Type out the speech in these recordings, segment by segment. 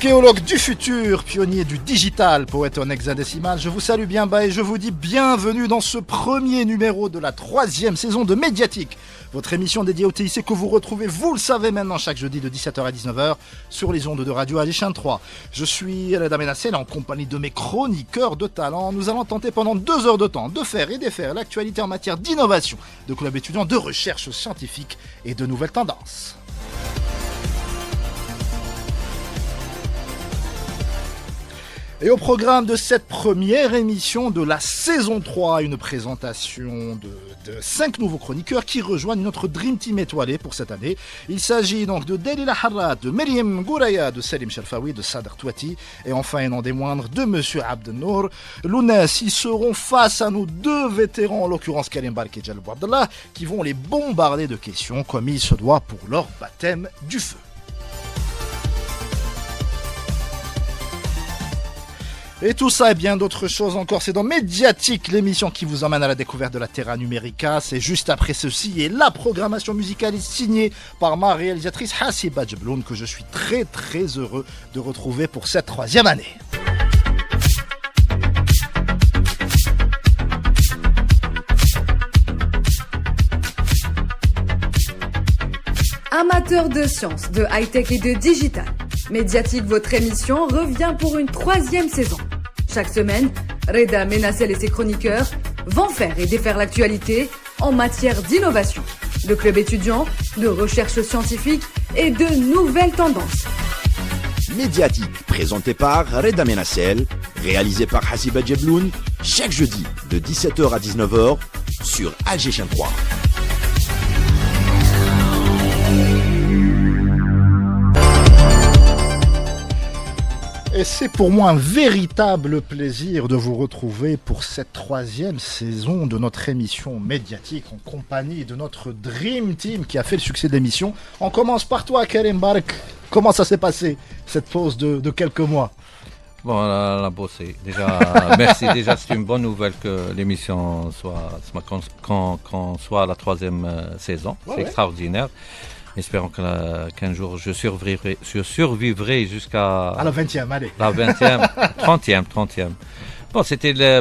Archéologue du futur, pionnier du digital, poète en hexadécimal, je vous salue bien bas et je vous dis bienvenue dans ce premier numéro de la 3e saison de Médiatique, votre émission dédiée au TIC que vous retrouvez, vous le savez maintenant, chaque jeudi de 17h à 19h sur les ondes de radio Alichin 3. Je suis Reda Menassel en compagnie de mes chroniqueurs de talent. Nous allons tenter pendant 2 heures de temps de faire et défaire l'actualité en matière d'innovation, de clubs étudiants, de recherche scientifique et de nouvelles tendances. Et au programme de cette première émission de la saison 3, une présentation de 5 nouveaux chroniqueurs qui rejoignent notre Dream Team étoilé pour cette année. Il s'agit donc de Dalila Harrat, de Meriem Gouraya, de Salim Sherfawi, de Sadr Touati et enfin et non des moindres de Monsieur Abdelnour Lounès. Ils seront face à nos 2 vétérans, en l'occurrence Karim Bark et Jalal Abdallah, qui vont les bombarder de questions comme il se doit pour leur baptême du feu. Et tout ça et bien d'autres choses encore, c'est dans Médiatique, l'émission qui vous emmène à la découverte de la Terra Numérica. C'est juste après ceci et la programmation musicale est signée par ma réalisatrice Hasiba Jebloun que je suis très très heureux de retrouver pour cette 3e année. Amateurs de sciences, de high-tech et de digital, Médiatique, votre émission, revient pour une 3e saison. Chaque semaine, Reda Menassel et ses chroniqueurs vont faire et défaire l'actualité en matière d'innovation, de clubs étudiants, de recherche scientifique et de nouvelles tendances. Médiatique, présenté par Reda Menassel, réalisé par Hasiba Jebloun, chaque jeudi de 17h à 19h sur Alichin 3. Et c'est pour moi un véritable plaisir de vous retrouver pour cette 3e saison de notre émission Médiatique en compagnie de notre Dream Team qui a fait le succès de l'émission. On commence par toi, Karim Bark. Comment ça s'est passé, cette pause de quelques mois? Bon, on a bossé. Déjà, merci. Déjà, c'est une bonne nouvelle que l'émission qu'on soit à la 3e saison. C'est extraordinaire. Espérons qu'un jour je survivrai jusqu'à la 20e, allez. La 20e, 30e.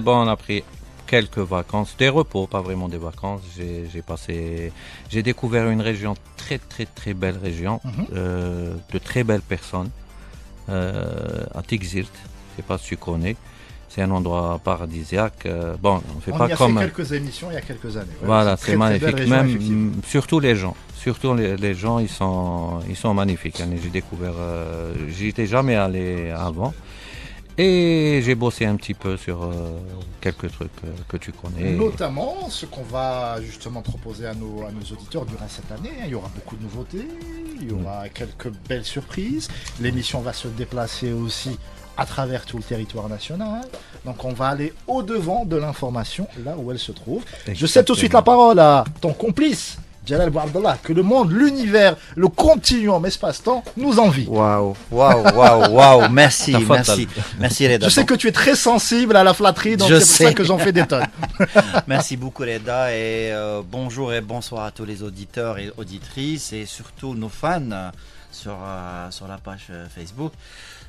Bon, on a pris quelques vacances, des repos, pas vraiment des vacances. J'ai découvert une région très très très belle région, de très belles personnes, à Tixirt. Je sais pas si tu connais. C'est un endroit paradisiaque. On fait pas comme. On y a fait quelques émissions il y a quelques années. Ouais, voilà, c'est magnifique. Région, même surtout les gens. Surtout les gens, ils sont magnifiques. J'ai découvert, j'y étais jamais allé avant. Et j'ai bossé un petit peu sur quelques trucs que tu connais. Notamment ce qu'on va justement proposer à nos auditeurs durant cette année. Il y aura beaucoup de nouveautés, il y aura quelques belles surprises. L'émission va se déplacer aussi à travers tout le territoire national. Donc on va aller au-devant de l'information, là où elle se trouve. Exactement. Je cède tout de suite la parole à ton complice, Jalal Abdallah, que le monde, l'univers, le continuum espace-temps nous envie. Waouh, merci Reda. Je sais que tu es très sensible à la flatterie, donc c'est pour ça que j'en fais des tonnes. Merci beaucoup Reda et bonjour et bonsoir à tous les auditeurs et auditrices et surtout nos fans sur la page Facebook.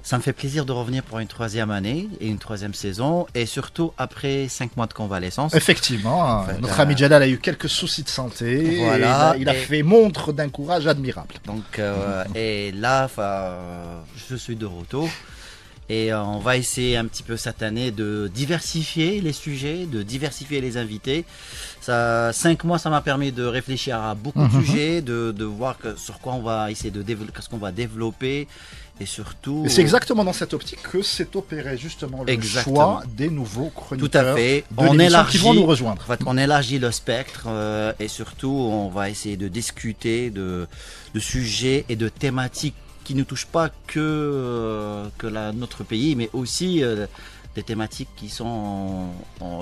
Ça me fait plaisir de revenir pour une 3e année et une 3e saison et surtout après 5 mois de convalescence. Effectivement, notre ami Jalal a eu quelques soucis de santé. Voilà, il a fait montre d'un courage admirable. Donc, et là, je suis de retour. Et on va essayer un petit peu cette année de diversifier les sujets, de diversifier les invités. 5 mois, ça m'a permis de réfléchir à beaucoup de sujets, de voir sur quoi on va essayer de développer, qu'est-ce qu'on va développer. Et surtout... Et c'est exactement dans cette optique que s'est opéré justement le choix des nouveaux chroniqueurs. Tout à fait. Qui vont nous rejoindre. En fait, on élargit le spectre et surtout on va essayer de discuter de sujets et de thématiques qui ne touchent pas que notre pays, mais aussi des thématiques qui sont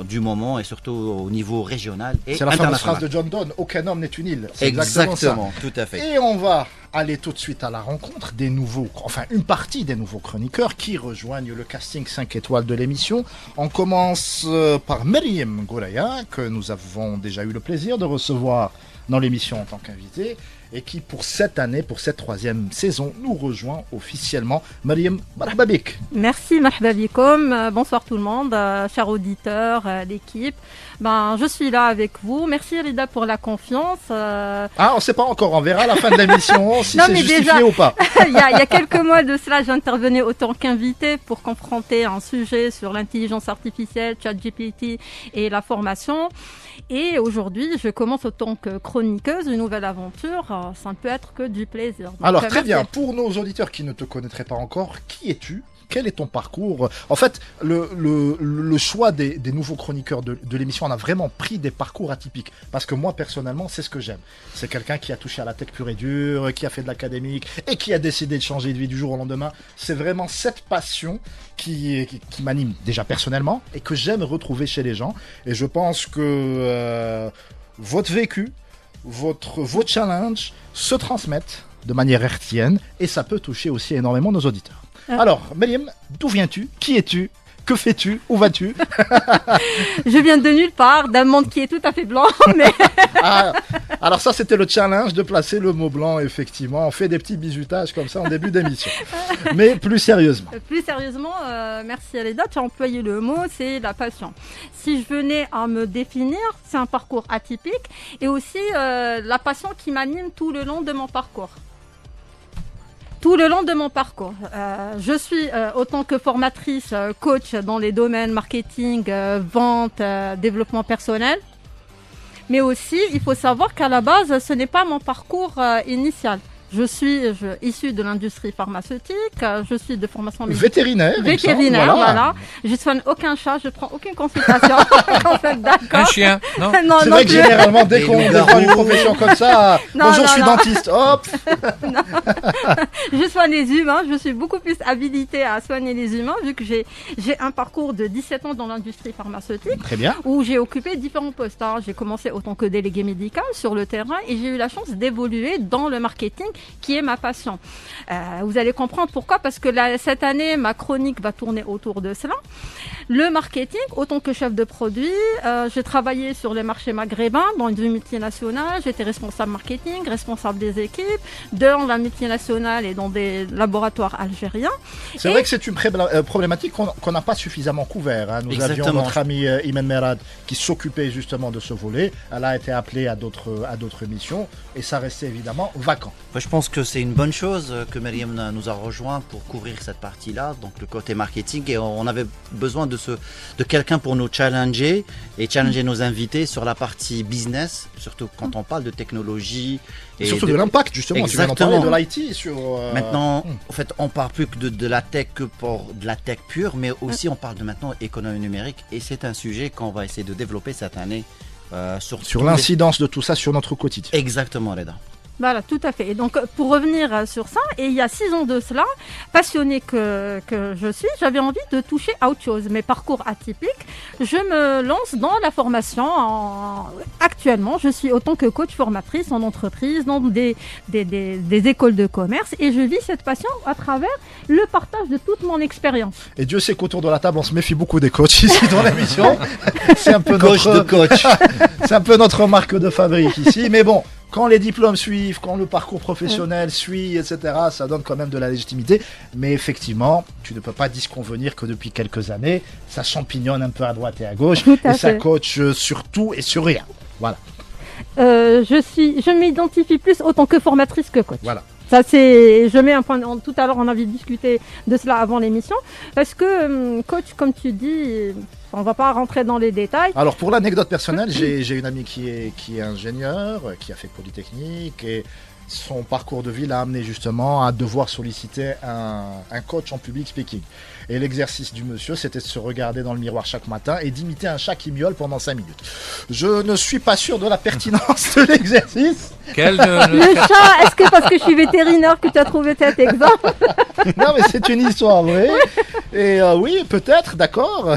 du moment et surtout au niveau régional et international. C'est la fameuse phrase de John Donne, aucun homme n'est une île. C'est exactement ça. Tout à fait. Et on va aller tout de suite à la rencontre des nouveaux, une partie des nouveaux chroniqueurs qui rejoignent le casting 5 étoiles de l'émission. On commence par Meriem Gouraya, que nous avons déjà eu le plaisir de recevoir dans l'émission en tant qu'invité. et qui pour cette année, pour cette 3e saison, nous rejoint officiellement. Mariam, marhaba bik. Merci, marhaba bikoum. Bonsoir tout le monde, chers auditeurs, l'équipe. Je suis là avec vous. Merci Rida pour la confiance. On ne sait pas encore, on verra à la fin de l'émission si Non, c'est mais justifié déjà, ou pas. il y a quelques mois de cela, j'intervenais autant qu'invité pour confronter un sujet sur l'intelligence artificielle, ChatGPT et la formation. Et aujourd'hui, je commence autant que chroniqueuse une nouvelle aventure. Ça ne peut être que du plaisir. Donc, Alors très merci. bien, pour nos auditeurs qui ne te connaîtraient pas encore, qui es-tu ? Quel est ton parcours ? En fait, le choix des nouveaux chroniqueurs de l'émission, on a vraiment pris des parcours atypiques. Parce que moi, personnellement, c'est ce que j'aime. C'est quelqu'un qui a touché à la tech pure et dure, qui a fait de l'académique et qui a décidé de changer de vie du jour au lendemain. C'est vraiment cette passion qui m'anime déjà personnellement et que j'aime retrouver chez les gens. Et je pense que votre vécu, vos challenges se transmettent de manière hertzienne et ça peut toucher aussi énormément nos auditeurs. Alors, Mariam, d'où viens-tu ? Qui es-tu ? Que fais-tu ? Où vas-tu ? Je viens de nulle part, d'un monde qui est tout à fait blanc, mais Alors ça, c'était le challenge de placer le mot blanc, effectivement. On fait des petits bisutages comme ça en début d'émission. Mais plus sérieusement. plus sérieusement, merci Aleda, tu as employé le mot, c'est la passion. Si je venais à me définir, c'est un parcours atypique et aussi la passion qui m'anime tout le long de mon parcours. Je suis autant que formatrice, coach dans les domaines marketing, vente, développement personnel. Mais aussi, il faut savoir qu'à la base, ce n'est pas mon parcours initial. Je suis issue de l'industrie pharmaceutique, je suis de formation médicale. Vétérinaire, voilà. Je soigne aucun chat, je prends aucune consultation. En fait, d'accord. Un chien, non? Non, c'est non vrai que plus. généralement, dès qu'on défend une profession comme ça, Non, bonjour, non, je suis non. dentiste, hop. Je soigne les humains, je suis beaucoup plus habilitée à soigner les humains vu que j'ai un parcours de 17 ans dans l'industrie pharmaceutique Très bien. où j'ai occupé différents postes. J'ai commencé autant que délégué médical sur le terrain et j'ai eu la chance d'évoluer dans le marketing qui est ma passion. Vous allez comprendre pourquoi, parce que cette année, ma chronique va tourner autour de cela. Le marketing, autant que chef de produit, j'ai travaillé sur les marchés maghrébins dans une multinationale, j'étais responsable marketing, responsable des équipes, dans la multinationale et dans des laboratoires algériens. C'est vrai que c'est une problématique qu'on n'a pas suffisamment couvert. Hein. Nous Exactement. avions notre ami Imen Merad qui s'occupait justement de ce volet. Elle a été appelée à d'autres missions et ça restait évidemment vacant. Moi, je pense que c'est une bonne chose que Mariam nous a rejoint pour couvrir cette partie-là, donc le côté marketing, et on avait besoin de quelqu'un pour nous challenger et challenger nos invités sur la partie business, surtout quand on parle de technologie. Et surtout de l'impact, justement. Exactement. Tu viens d'en parler de l'IT sur... Maintenant, en fait, on parle plus que de la tech que pour de la tech pure, mais aussi on parle de maintenant économie numérique, et c'est un sujet qu'on va essayer de développer cette année sur l'incidence de tout ça sur notre quotidien. Exactement, Reda. Voilà, tout à fait. Et donc, pour revenir sur ça, et il y a 6 ans de cela, passionnée que je suis, j'avais envie de toucher à autre chose. Mes parcours atypiques, je me lance dans la formation. Actuellement, je suis autant que coach formatrice en entreprise, dans des écoles de commerce, et je vis cette passion à travers le partage de toute mon expérience. Et Dieu sait qu'autour de la table, on se méfie beaucoup des coachs ici dans l'émission. C'est un peu Coach de coach. C'est un peu notre marque de fabrique ici, mais bon. Quand les diplômes suivent, quand le parcours professionnel suit, etc., ça donne quand même de la légitimité. Mais effectivement, tu ne peux pas disconvenir que depuis quelques années, ça champignonne un peu à droite et à gauche. Et ça coach sur tout et sur rien. Voilà. Je m'identifie plus autant que formatrice que coach. Voilà. Ça, je mets un point. Tout à l'heure, on avait discuté de cela avant l'émission. Parce que, coach, comme tu dis, on va pas rentrer dans les détails. Alors, pour l'anecdote personnelle, j'ai une amie qui est ingénieure, qui a fait Polytechnique, et son parcours de vie l'a amené justement à devoir solliciter un coach en public speaking. Et l'exercice du monsieur, c'était de se regarder dans le miroir chaque matin et d'imiter un chat qui miaule pendant 5 minutes. Je ne suis pas sûr de la pertinence de l'exercice. Le chat, est-ce que parce que je suis vétérinaire que tu as trouvé cet exemple? Non, mais c'est une histoire vraie. Et oui, peut-être, d'accord.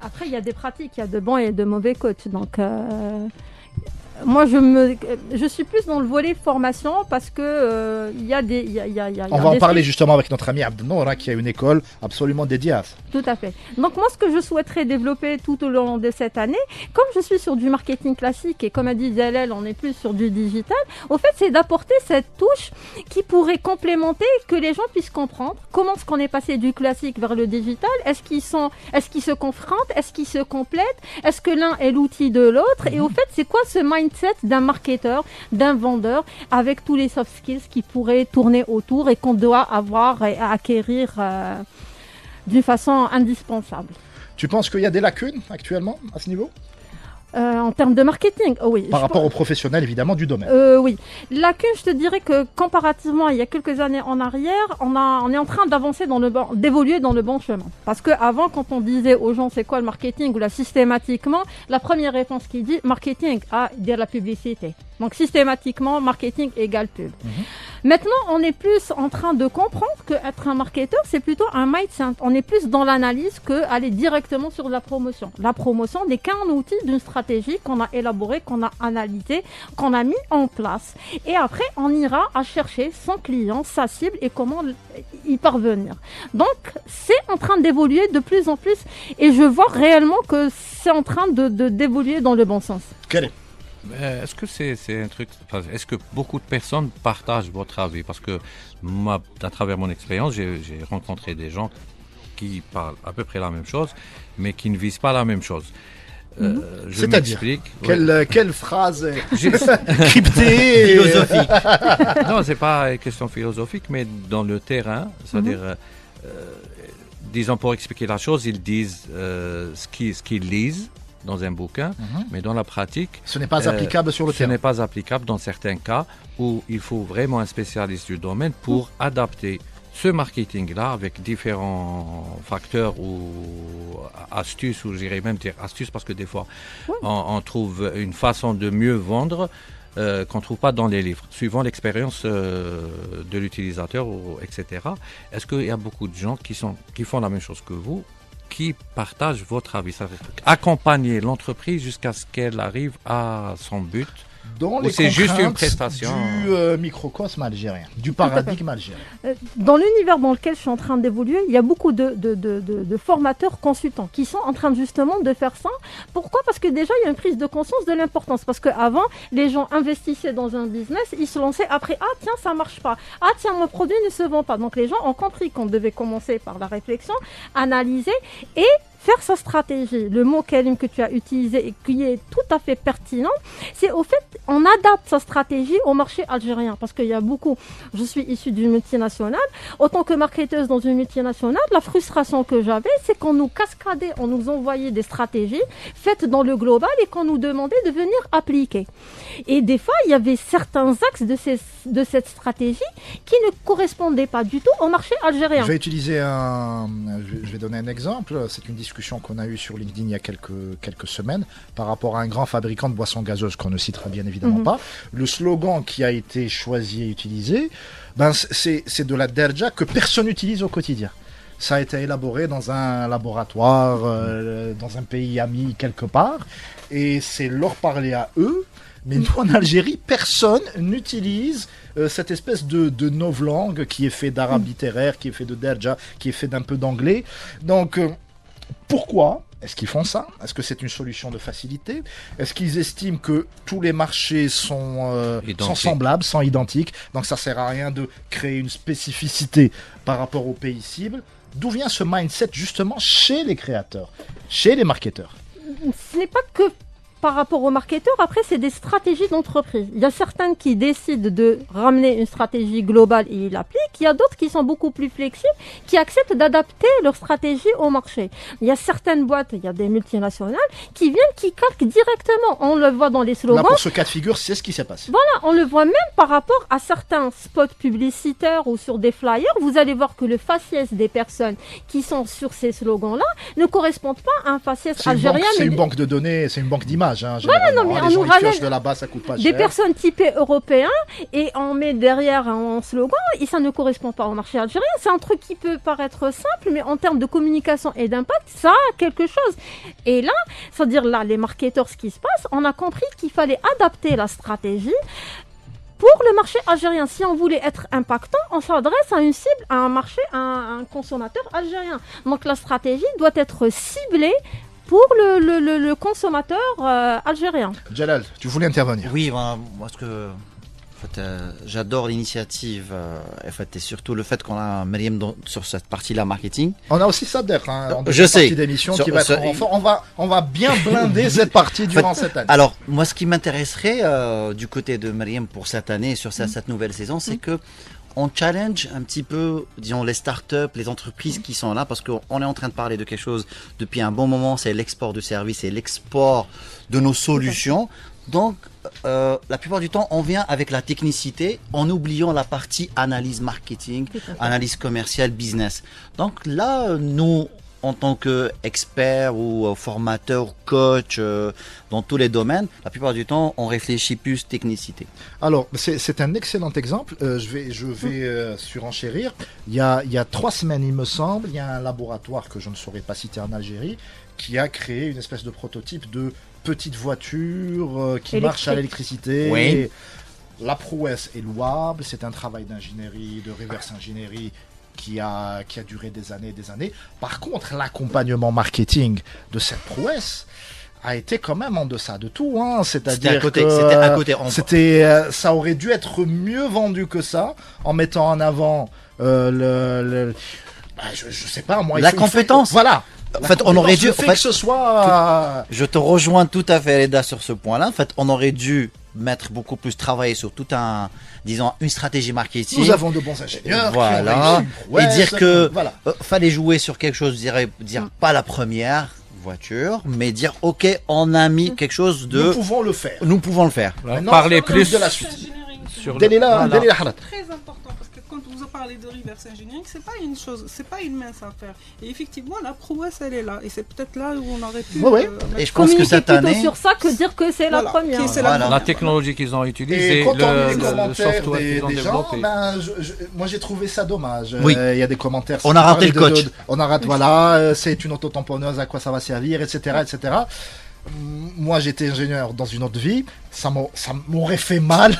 Après, il y a des pratiques, il y a de bons et de mauvais coachs. Donc, Moi, je suis plus dans le volet formation parce que il y a des. On va en parler justement avec notre ami Abdelnour, qui a une école absolument dédiée à ça. Tout à fait. Donc moi, ce que je souhaiterais développer tout au long de cette année, comme je suis sur du marketing classique et comme a dit Jalel, on est plus sur du digital, au fait, c'est d'apporter cette touche qui pourrait complémenter, que les gens puissent comprendre comment est-ce qu'on est passé du classique vers le digital. Est-ce qu'ils se confrontent? Est-ce qu'ils se complètent? Est-ce que l'un est l'outil de l'autre? Et au fait, c'est quoi ce mindset d'un marketeur, d'un vendeur, avec tous les soft skills qui pourraient tourner autour et qu'on doit avoir et acquérir d'une façon indispensable. Tu penses qu'il y a des lacunes actuellement à ce niveau? En termes de marketing, oui. Par rapport aux professionnels, évidemment, du domaine. Oui. Lacune, je te dirais que comparativement à il y a quelques années en arrière, on est en train d'avancer d'évoluer dans le bon chemin. Parce que avant, quand on disait aux gens c'est quoi le marketing, ou là systématiquement, la première réponse qui dit marketing, dire la publicité. Donc systématiquement, marketing égale pub. Maintenant, on est plus en train de comprendre qu'être un marketeur, c'est plutôt un mindset. On est plus dans l'analyse qu'aller directement sur la promotion. La promotion n'est qu'un outil d'une stratégie qu'on a élaborée, qu'on a analysée, qu'on a mis en place. Et après, on ira à chercher son client, sa cible et comment y parvenir. Donc, c'est en train d'évoluer de plus en plus et je vois réellement que c'est en train d'évoluer dans le bon sens. Quel est Est-ce que c'est un truc, est-ce que beaucoup de personnes partagent votre avis? Parce que moi, à travers mon expérience, j'ai rencontré des gens qui parlent à peu près la même chose, mais qui ne visent pas la même chose. Je m'explique. Quelle phrase cryptée philosophique. Non, c'est pas une question philosophique, mais dans le terrain, c'est-à-dire, disons pour expliquer la chose, ils disent ce qu'ils lisent dans un bouquin, mais dans la pratique, ce n'est pas applicable sur le terrain. Ce n'est pas applicable dans certains cas où il faut vraiment un spécialiste du domaine pour adapter ce marketing-là avec différents facteurs ou astuces, ou j'irais même dire astuces parce que des fois on trouve une façon de mieux vendre qu'on ne trouve pas dans les livres, suivant l'expérience de l'utilisateur, etc. Est-ce qu'il y a beaucoup de gens qui font la même chose que vous, qui partagent votre avis, ça veut dire accompagner l'entreprise jusqu'à ce qu'elle arrive à son but? Ou c'est juste une prestation du microcosme algérien, du paradigme algérien. Dans l'univers dans lequel je suis en train d'évoluer, il y a beaucoup de formateurs consultants qui sont en train justement de faire ça. Pourquoi? Parce que déjà, il y a une prise de conscience de l'importance. Parce qu'avant, les gens investissaient dans un business, ils se lançaient après, tiens, ça marche pas. Tiens, mon produit ne se vend pas. Donc les gens ont compris qu'on devait commencer par la réflexion, analyser et faire sa stratégie. Le mot Karim que tu as utilisé et qui est tout à fait pertinent, c'est au fait, on adapte sa stratégie au marché algérien. Parce qu'il y a beaucoup, je suis issue d'une multinationale, autant que marketeuse dans une multinationale, la frustration que j'avais, c'est qu'on nous cascadait, on nous envoyait des stratégies faites dans le global et qu'on nous demandait de venir appliquer. Et des fois, il y avait certains axes de cette stratégie qui ne correspondaient pas du tout au marché algérien. Je vais utiliser je vais donner un exemple. C'est une discussion qu'on a eue sur LinkedIn il y a quelques semaines par rapport à un grand fabricant de boissons gazeuses qu'on ne citera bien évidemment pas. Le slogan qui a été choisi et utilisé, c'est de la derja que personne n'utilise au quotidien. Ça a été élaboré dans un laboratoire, dans un pays ami quelque part, et c'est leur parler à eux. Mais nous, en Algérie, personne n'utilise cette espèce de novlangue qui est fait d'arabe littéraire, qui est fait de derja, qui est fait d'un peu d'anglais. Donc, pourquoi est-ce qu'ils font ça? Est-ce que c'est une solution de facilité? Est-ce qu'ils estiment que tous les marchés sont semblables, sont identiques? Donc ça sert à rien de créer une spécificité par rapport aux pays cibles. D'où vient ce mindset justement chez les créateurs, chez les marketeurs? Ce n'est pas que par rapport aux marketeurs, après, c'est des stratégies d'entreprise. Il y a certaines qui décident de ramener une stratégie globale et ils l'appliquent. Il y a d'autres qui sont beaucoup plus flexibles, qui acceptent d'adapter leur stratégie au marché. Il y a certaines boîtes, il y a des multinationales qui viennent, qui calquent directement. On le voit dans les slogans. Là, pour ce cas de figure, c'est ce qui s'est passé. Voilà, on le voit même par rapport à certains spots publicitaires ou sur des flyers. Vous allez voir que le faciès des personnes qui sont sur ces slogans-là ne correspondent pas à un faciès algérien. C'est une banque de données, c'est une banque d'images. image. Hein, généralement. non, mais Les on gens nous ils ramène piochent de là-bas, ça coûte pas des cher. personnes typées européens et on met derrière un slogan et ça ne correspond pas au marché algérien. C'est un truc qui peut paraître simple, mais en termes de communication et d'impact, ça a quelque chose. Et là, c'est-à-dire là, les marketeurs, ce qui se passe, on a compris qu'il fallait adapter la stratégie pour le marché algérien. Si on voulait être impactant, on s'adresse à une cible, à un marché, à un consommateur algérien. Donc la stratégie doit être ciblée pour le consommateur algérien. Jalal, tu voulais intervenir. Oui, moi ce que j'adore l'initiative et surtout le fait qu'on a Myriam sur cette partie-là marketing. On a aussi Sader en Je sais. partie d'émission qui va être en renfort. On va bien blinder cette partie durant cette année. Alors, moi, ce qui m'intéresserait du côté de Myriam pour cette année, sur cette nouvelle saison, c'est que on challenge un petit peu, disons, les startups, les entreprises qui sont là, parce qu'on est en train de parler de quelque chose depuis un bon moment, c'est l'export de services et l'export de nos solutions. Donc, la plupart du temps, on vient avec la technicité en oubliant la partie analyse marketing, analyse commerciale, business. Donc là, nous, en tant qu'experts ou formateurs, coach, dans tous les domaines, la plupart du temps, on réfléchit plus technicité. Alors, c'est un excellent exemple. Je vais surenchérir. Il y a 3 semaines, il me semble, il y a un laboratoire que je ne saurais pas citer en Algérie qui a créé une espèce de prototype de petite voiture qui marche à l'électricité. Oui. La prouesse est louable. C'est un travail d'ingénierie, de reverse ingénierie qui a duré des années et des années. Par contre, l'accompagnement marketing de cette prouesse a été quand même en deçà de tout. Hein. C'est-à-dire c'était à côté. Ça aurait dû être mieux vendu que ça, en mettant en avant je sais pas moi. La compétence. Voilà. En fait, on aurait dû. Le fait que ce soit. Je te rejoins tout à fait, Reda, sur ce point-là. En fait, on aurait dû mettre beaucoup plus travailler sur tout une stratégie marketing. Nous avons de bons ingénieurs. Voilà. Et dire que voilà. Fallait jouer sur quelque chose, dire pas la première voiture, mais dire ok, on a mis quelque chose de. Nous pouvons le faire. Nous pouvons le faire. Parler plus de la suite. sur Dalila Harat. Très important parce que quand vous parlez de reverse engineering, c'est pas une chose, c'est pas une mince affaire. Et effectivement, la prouesse, elle est là. Et c'est peut-être là où on aurait pu. Et je pense que cette année. Sur ça que dire que c'est la première. La technologie qu'ils ont utilisée, Et quand on lit les le commentaires software qu'ils ont des gens, développé. moi j'ai trouvé ça dommage. Oui. Il y a des commentaires. On a raté le coach. On a raté, voilà, c'est une autotamponneuse, à quoi ça va servir, etc. etc. Moi j'étais ingénieur dans une autre vie, ça m'aurait fait mal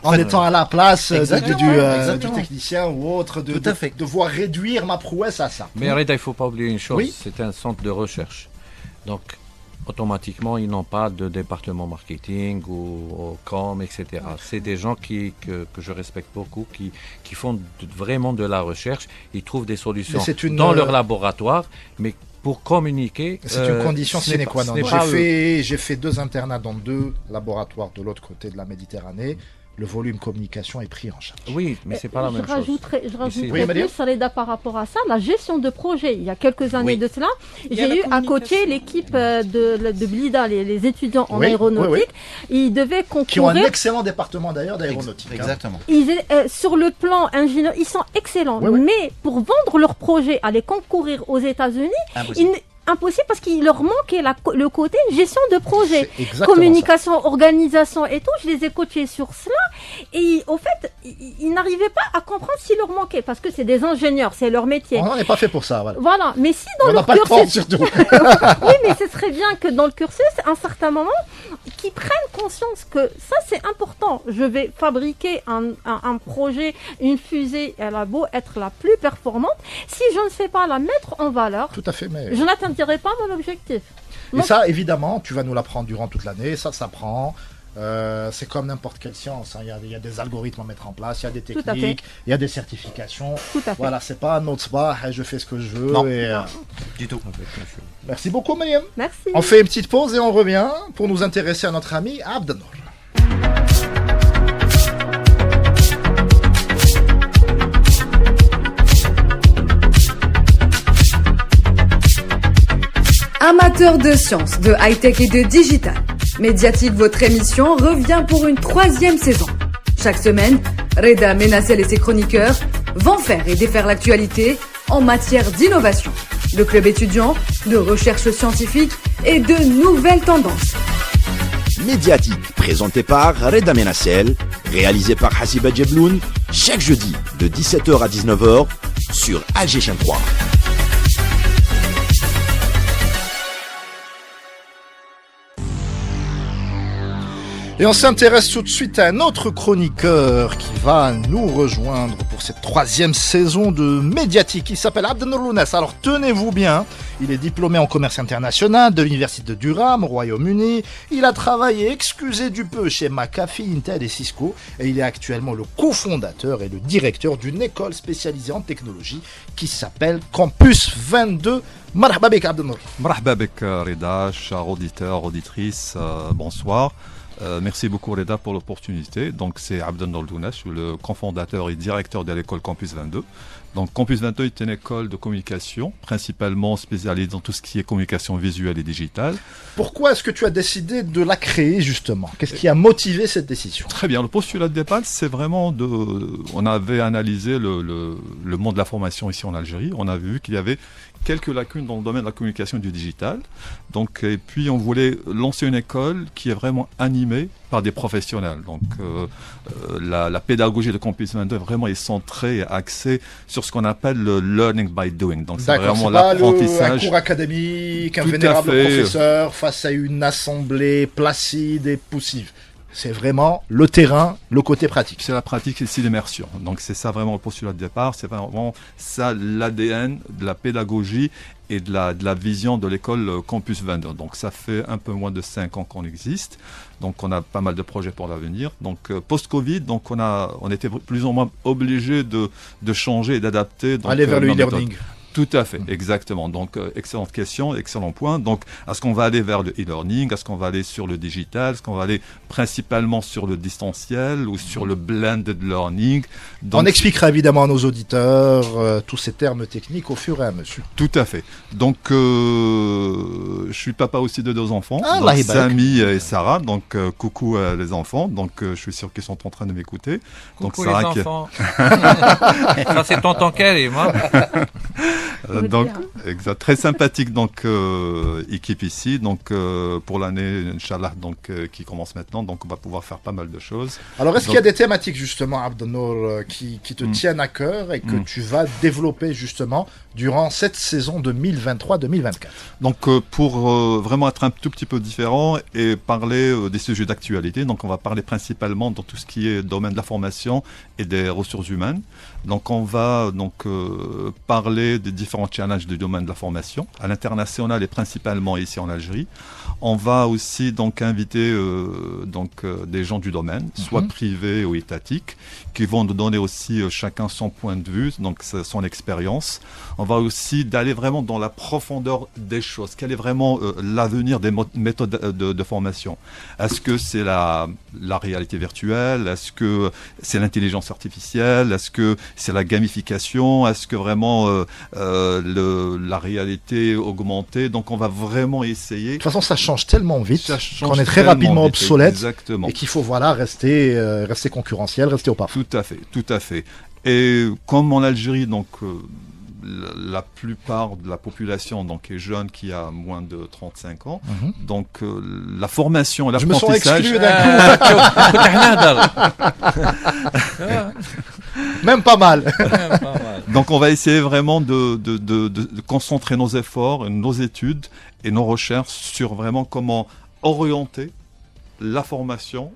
en étant à la place du technicien ou autre, de devoir réduire ma prouesse à ça. Mais Reda, il ne faut pas oublier une chose, Oui. c'est un centre de recherche. Donc automatiquement, ils n'ont pas de département marketing ou com, etc. C'est des gens que je respecte beaucoup, qui font vraiment de la recherche, ils trouvent des solutions dans leur laboratoire, mais pour communiquer, c'est une condition sine qua non. J'ai fait 2 internats dans 2 laboratoires de l'autre côté de la Méditerranée. Le volume communication est pris en charge. Oui, mais c'est pas la même chose. Je rajouterais plus, Saleda, par rapport à ça, la gestion de projet. Il y a quelques années de cela, j'ai eu à coacher l'équipe de Blida, les étudiants en aéronautique. Ils devaient concourir. Qui ont un excellent département d'ailleurs d'aéronautique. Exactement. Sur le plan ingénieur, ils sont excellents. Mais pour vendre leur projet, aller concourir aux États-Unis, impossible parce qu'il leur manquait le côté gestion de projet, communication, organisation et tout. Je les ai coachés sur cela et au fait, ils n'arrivaient pas à comprendre ce qui leur manquait parce que c'est des ingénieurs, c'est leur métier. On n'en est pas fait pour ça, voilà. Mais si dans leur cursus, on n'a pas le temps surtout. oui, mais ce serait bien que dans le cursus, à un certain moment, qu'ils prennent conscience que ça c'est important. Je vais fabriquer un projet, une fusée, elle a beau être la plus performante, si je ne sais pas la mettre en valeur, tout à fait, mais je n'atteindrai pas mon objectif. Et ça, évidemment, tu vas nous l'apprendre durant toute l'année. Ça s'apprend. C'est comme n'importe quelle science. Hein. Il y a des algorithmes à mettre en place, il y a des techniques, il y a des certifications. Voilà, c'est pas un autre sport. Je fais ce que je veux. Non, du tout. Merci beaucoup, Myriam. Merci. On fait une petite pause et on revient pour nous intéresser à notre ami Abdenour. Amateurs de sciences, de high-tech et de digital, Médiatique, votre émission, revient pour une 3e saison. Chaque semaine, Reda Menassel et ses chroniqueurs vont faire et défaire l'actualité en matière d'innovation, de club étudiant, de recherche scientifique et de nouvelles tendances. Médiatique, présenté par Reda Menassel, réalisé par Hasiba Djebloun, chaque jeudi de 17h à 19h sur Alger 3. Et on s'intéresse tout de suite à un autre chroniqueur qui va nous rejoindre pour cette 3e saison de Médiatique. Il s'appelle Abdenour Lounas. Alors tenez-vous bien, il est diplômé en commerce international de l'université de Durham, au Royaume-Uni. Il a travaillé, excusez du peu, chez McAfee, Intel et Cisco. Et il est actuellement le cofondateur et le directeur d'une école spécialisée en technologie qui s'appelle Campus 22. Marhaba bek Abdenour. Marhaba bek Reda, chers auditeurs, auditrices, bonsoir. Merci beaucoup Reda pour l'opportunité. Donc c'est Abdenour Lounas, je suis le cofondateur et directeur de l'école Campus 22. Donc Campus 22 est une école de communication, principalement spécialisée dans tout ce qui est communication visuelle et digitale. Pourquoi est-ce que tu as décidé de la créer justement? Qu'est-ce qui a motivé cette décision? Très bien, le postulat de départ, c'est vraiment de... On avait analysé le monde de la formation ici en Algérie. On a vu qu'il y avait quelques lacunes dans le domaine de la communication et du digital. Donc, et puis on voulait lancer une école qui est vraiment animée par des professionnels. Donc la pédagogie de Campus 22 vraiment est centrée et axée sur ce qu'on appelle le learning by doing. Donc c'est vraiment l'apprentissage. Un cours académique, un vénérable professeur face à une assemblée placide et poussive. C'est vraiment le terrain, le côté pratique. C'est la pratique ici, l'immersion. Donc c'est ça vraiment le postulat de départ. C'est vraiment ça l'ADN de la pédagogie et de la vision de l'école Campus 22. Donc ça fait un peu moins de 5 ans qu'on existe. Donc on a pas mal de projets pour l'avenir. Donc post-Covid, donc on était plus ou moins obligés de changer et d'adapter. Aller vers le e-learning. Tout à fait, exactement. Donc, excellente question, excellent point. Donc, est-ce qu'on va aller vers le e-learning? Est-ce qu'on va aller sur le digital? Est-ce qu'on va aller principalement sur le distanciel ou sur le blended learning? Donc, on expliquera évidemment à nos auditeurs tous ces termes techniques au fur et à mesure. Tout à fait. Donc, je suis papa aussi de 2 enfants, donc Samy et Sarah. Donc, coucou les enfants. Donc, je suis sûr qu'ils sont en train de m'écouter. Coucou donc, Sarah les enfants. Ça, c'est tonton Karim, moi. Donc, exact, très sympathique donc équipe ici. Donc pour l'année, Inch'Allah, donc qui commence maintenant, donc on va pouvoir faire pas mal de choses. Alors est-ce qu'il y a des thématiques justement, Abdenour, qui te tiennent à cœur et que tu vas développer justement durant cette saison 2023-2024? Donc pour vraiment être un tout petit peu différent et parler des sujets d'actualité, donc on va parler principalement dans tout ce qui est domaine de la formation et des ressources humaines. Donc on va donc parler des différents challenges du domaine de la formation à l'international et principalement ici en Algérie. On va aussi donc inviter des gens du domaine, soit privés ou étatiques, qui vont nous donner aussi chacun son point de vue, donc son expérience. On va aussi d'aller vraiment dans la profondeur des choses. Quel est vraiment l'avenir des méthodes de formation? Est-ce que c'est la réalité virtuelle? Est-ce que c'est l'intelligence artificielle? Est-ce que c'est la gamification? Est-ce que vraiment la réalité augmentée? Donc on va vraiment essayer. De toute façon, ça change tellement vite qu'on est très rapidement obsolète. Exactement. Et qu'il faut rester concurrentiel, rester au pas. Tout à fait, tout à fait. Et comme en Algérie, donc la plupart de la population donc est jeune, qui a moins de 35 ans. Donc la formation, l'apprentissage... Je me sens exclu d'un coup. Même pas mal. Donc on va essayer vraiment de concentrer nos efforts, nos études et nos recherches sur vraiment comment orienter la formation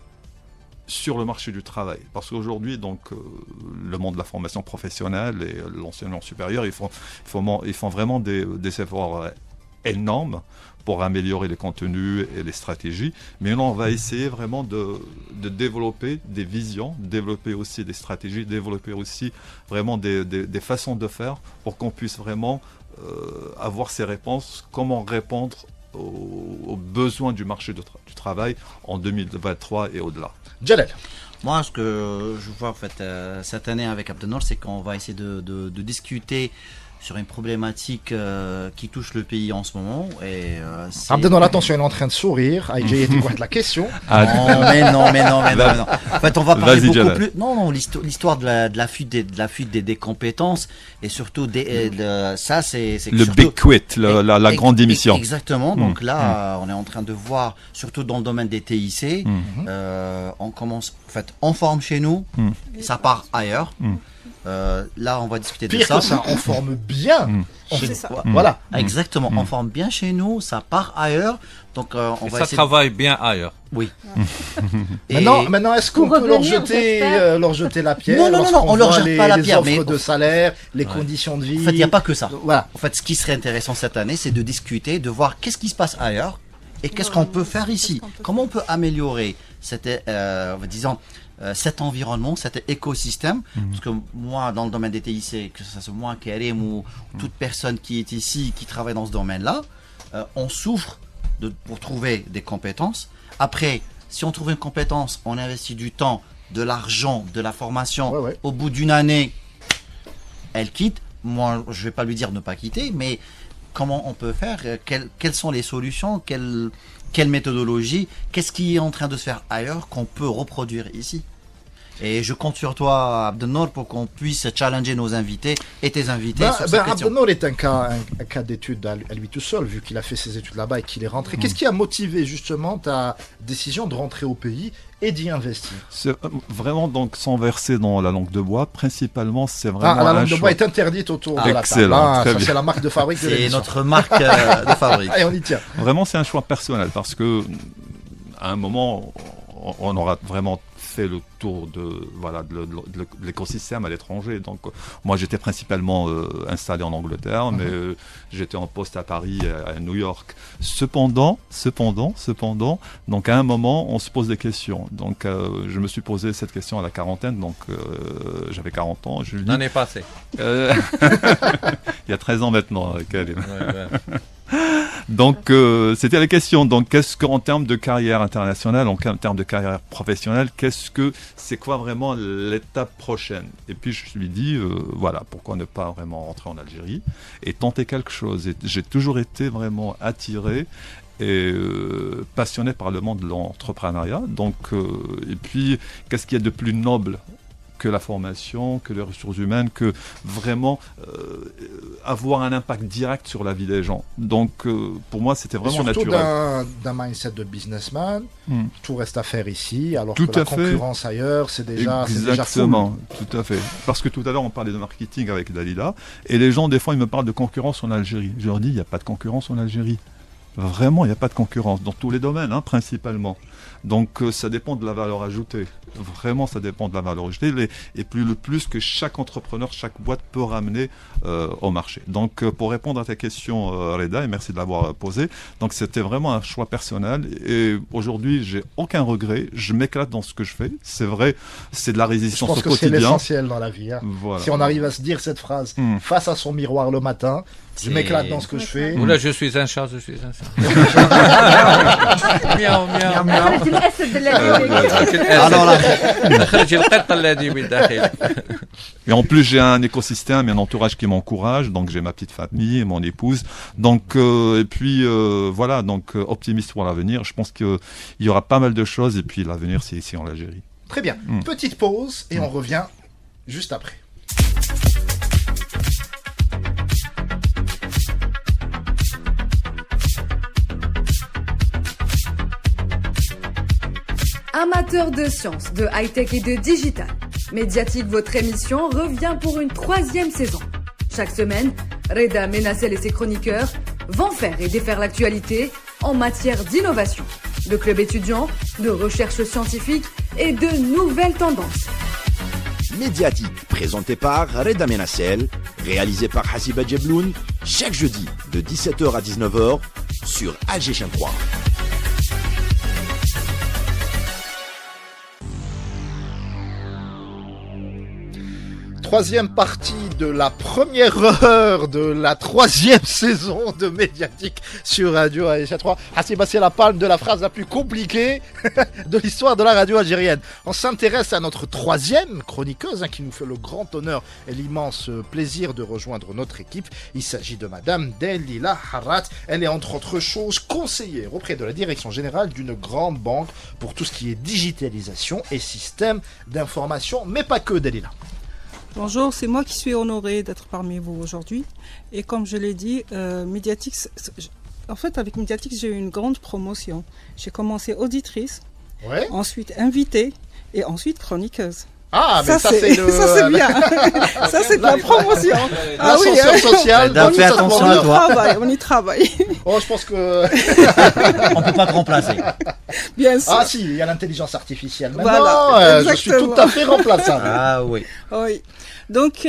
sur le marché du travail. Parce qu'aujourd'hui, donc, le monde de la formation professionnelle et l'enseignement supérieur, ils font vraiment des efforts énormes pour améliorer les contenus et les stratégies. Mais là, on va essayer vraiment de développer des visions, développer aussi des stratégies, développer aussi vraiment des façons de faire pour qu'on puisse vraiment avoir ces réponses, comment répondre aux besoins du marché du travail en 2023 et au-delà. Jalal. Moi, ce que je vois en fait cette année avec Abdenour, c'est qu'on va essayer de discuter sur une problématique qui touche le pays en ce moment. Et c'est... Abdelnour, attention, il est en train de sourire. Aïdjé était quoi de la question? Non. En fait, on va parler Vas-y, beaucoup Jalal. plus. Non, l'histoire de la fuite des compétences et surtout ça, c'est Le surtout- Big Quit, la grande démission. Exactement. Donc là, on est en train de voir, surtout dans le domaine des TIC, on commence, en fait, on forme chez nous, ça part ailleurs. Là, on va discuter de Pire ça. que ça, on forme bien. C'est ça. Voilà. Exactement. On forme bien chez nous, ça part ailleurs. Donc, on Et va ça essayer. travaille bien ailleurs. Oui. Maintenant, est-ce qu'on Pour peut leur revenir, j'espère. jeter la pierre Non, lorsqu'on on leur voit jette pas la les pierre, offres mais- de salaire, les conditions de vie. En fait, il n'y a pas que ça. Voilà. En fait, ce qui serait intéressant cette année, c'est de discuter, de voir qu'est-ce qui se passe ailleurs et qu'est-ce qu'on peut faire ici. Comment on peut améliorer cet environnement, cet écosystème. Parce que moi, dans le domaine des TIC, que ce soit moi, Karim ou toute personne qui est ici, qui travaille dans ce domaine-là, on souffre pour trouver des compétences. Après, si on trouve une compétence, on investit du temps, de l'argent, de la formation. Ouais. Au bout d'une année, elle quitte. Moi, je vais pas lui dire ne pas quitter, mais comment on peut faire, quelles sont les solutions, quelle méthodologie, qu'est-ce qui est en train de se faire ailleurs qu'on peut reproduire ici. Et je compte sur toi, Abdelnour, pour qu'on puisse challenger nos invités et tes invités sur cette question. Abdelnour est un cas d'étude à lui tout seul, vu qu'il a fait ses études là-bas et qu'il est rentré. Qu'est-ce qui a motivé justement ta décision de rentrer au pays et d'y investir? C'est vraiment, donc, sans verser dans la langue de bois, principalement, c'est vraiment La un langue de choix. bois est interdite autour de la table. Excellent, très Ça, bien. c'est la marque de fabrique de C'est l'émission. notre marque de fabrique. Allez, on y tient. Vraiment, c'est un choix personnel parce que à un moment, on aura vraiment fait le tour de l'écosystème à l'étranger. Donc, moi, j'étais principalement installé en Angleterre, mais j'étais en poste à Paris, à New York. Cependant, donc à un moment, on se pose des questions. Donc, je me suis posé cette question à la quarantaine. Donc, j'avais 40 ans. Je lui dis, L'année passée. il y a 13 ans maintenant, Karim. Ouais. Donc, c'était la question. Donc, qu'est-ce qu'en termes de carrière internationale, en termes de carrière professionnelle, c'est quoi vraiment l'étape prochaine? Et puis, je lui ai dit, voilà, pourquoi ne pas vraiment rentrer en Algérie et tenter quelque chose. Et j'ai toujours été vraiment attiré et passionné par le monde de l'entrepreneuriat. Donc, et puis, qu'est-ce qu'il y a de plus noble que la formation, que les ressources humaines, que vraiment avoir un impact direct sur la vie des gens. Donc, pour moi, c'était vraiment surtout naturel. d'un mindset de businessman, Mm. tout reste à faire ici, alors Tout que la à fait. concurrence ailleurs, c'est déjà full. Exactement, tout à fait. Parce que tout à l'heure, on parlait de marketing avec Dalila, et les gens, des fois, ils me parlent de concurrence en Algérie. Je leur dis, il n'y a pas de concurrence en Algérie. Vraiment, il n'y a pas de concurrence, dans tous les domaines, principalement. Donc, ça dépend de la valeur ajoutée. Vraiment, ça dépend de la valeur ajoutée. Et plus le plus que chaque entrepreneur, chaque boîte peut ramener au marché. Donc, pour répondre à ta question, Reda, et merci de l'avoir posée, donc c'était vraiment un choix personnel. Et aujourd'hui, j'ai aucun regret. Je m'éclate dans ce que je fais. C'est vrai, c'est de la Je résistance pense au que c'est quotidien. l'essentiel dans la vie. Voilà. Si on arrive à se dire cette phrase face à son miroir le matin, je C'est- m'éclate dans ce que je fais. Oula, je suis un chat. Miaou, miaou. أنا الأسد الذي Alors là, خرج القط الذي بداخل. Et en plus, j'ai un écosystème et un entourage qui m'encourage. Donc, j'ai ma petite famille, mon épouse. Donc, et puis, voilà, donc optimiste pour l'avenir. Je pense qu'il y aura pas mal de choses. Et puis, l'avenir, c'est ici en Algérie. Très bien. Petite pause et on revient juste après. Amateurs de sciences, de high-tech et de digital, Médiatique, votre émission, revient pour une 3e saison. Chaque semaine, Reda Menassel et ses chroniqueurs vont faire et défaire l'actualité en matière d'innovation, de club étudiant, de recherche scientifique et de nouvelles tendances. Médiatique, présenté par Reda Menassel, réalisé par Hasiba Djebloun, chaque jeudi de 17h à 19h sur Alger Chaîne 3. Troisième partie de la première heure de la 3e saison de Médiatique sur Radio Aïcha 3. Hassiba, c'est la palme de la phrase la plus compliquée de l'histoire de la radio algérienne. On s'intéresse à notre 3e chroniqueuse qui nous fait le grand honneur et l'immense plaisir de rejoindre notre équipe. Il s'agit de Madame Delila Harrat. Elle est entre autres choses conseillère auprès de la direction générale d'une grande banque pour tout ce qui est digitalisation et système d'information, mais pas que, Delila. Bonjour, c'est moi qui suis honorée d'être parmi vous aujourd'hui. Et comme je l'ai dit, Médiatique, en fait, avec Médiatique, j'ai eu une grande promotion. J'ai commencé auditrice, ensuite invitée et ensuite chroniqueuse. Ah, mais ça c'est le... Ça c'est bien. Ça c'est de la promotion. L'ascenseur social. Donc fais attention à toi. On y travaille. Oh, je pense que... On peut pas te remplacer. Bien sûr. Ah si, il y a l'intelligence artificielle. Maintenant, Voilà, je suis tout à fait remplaçable. Ah oui. Oui. Donc,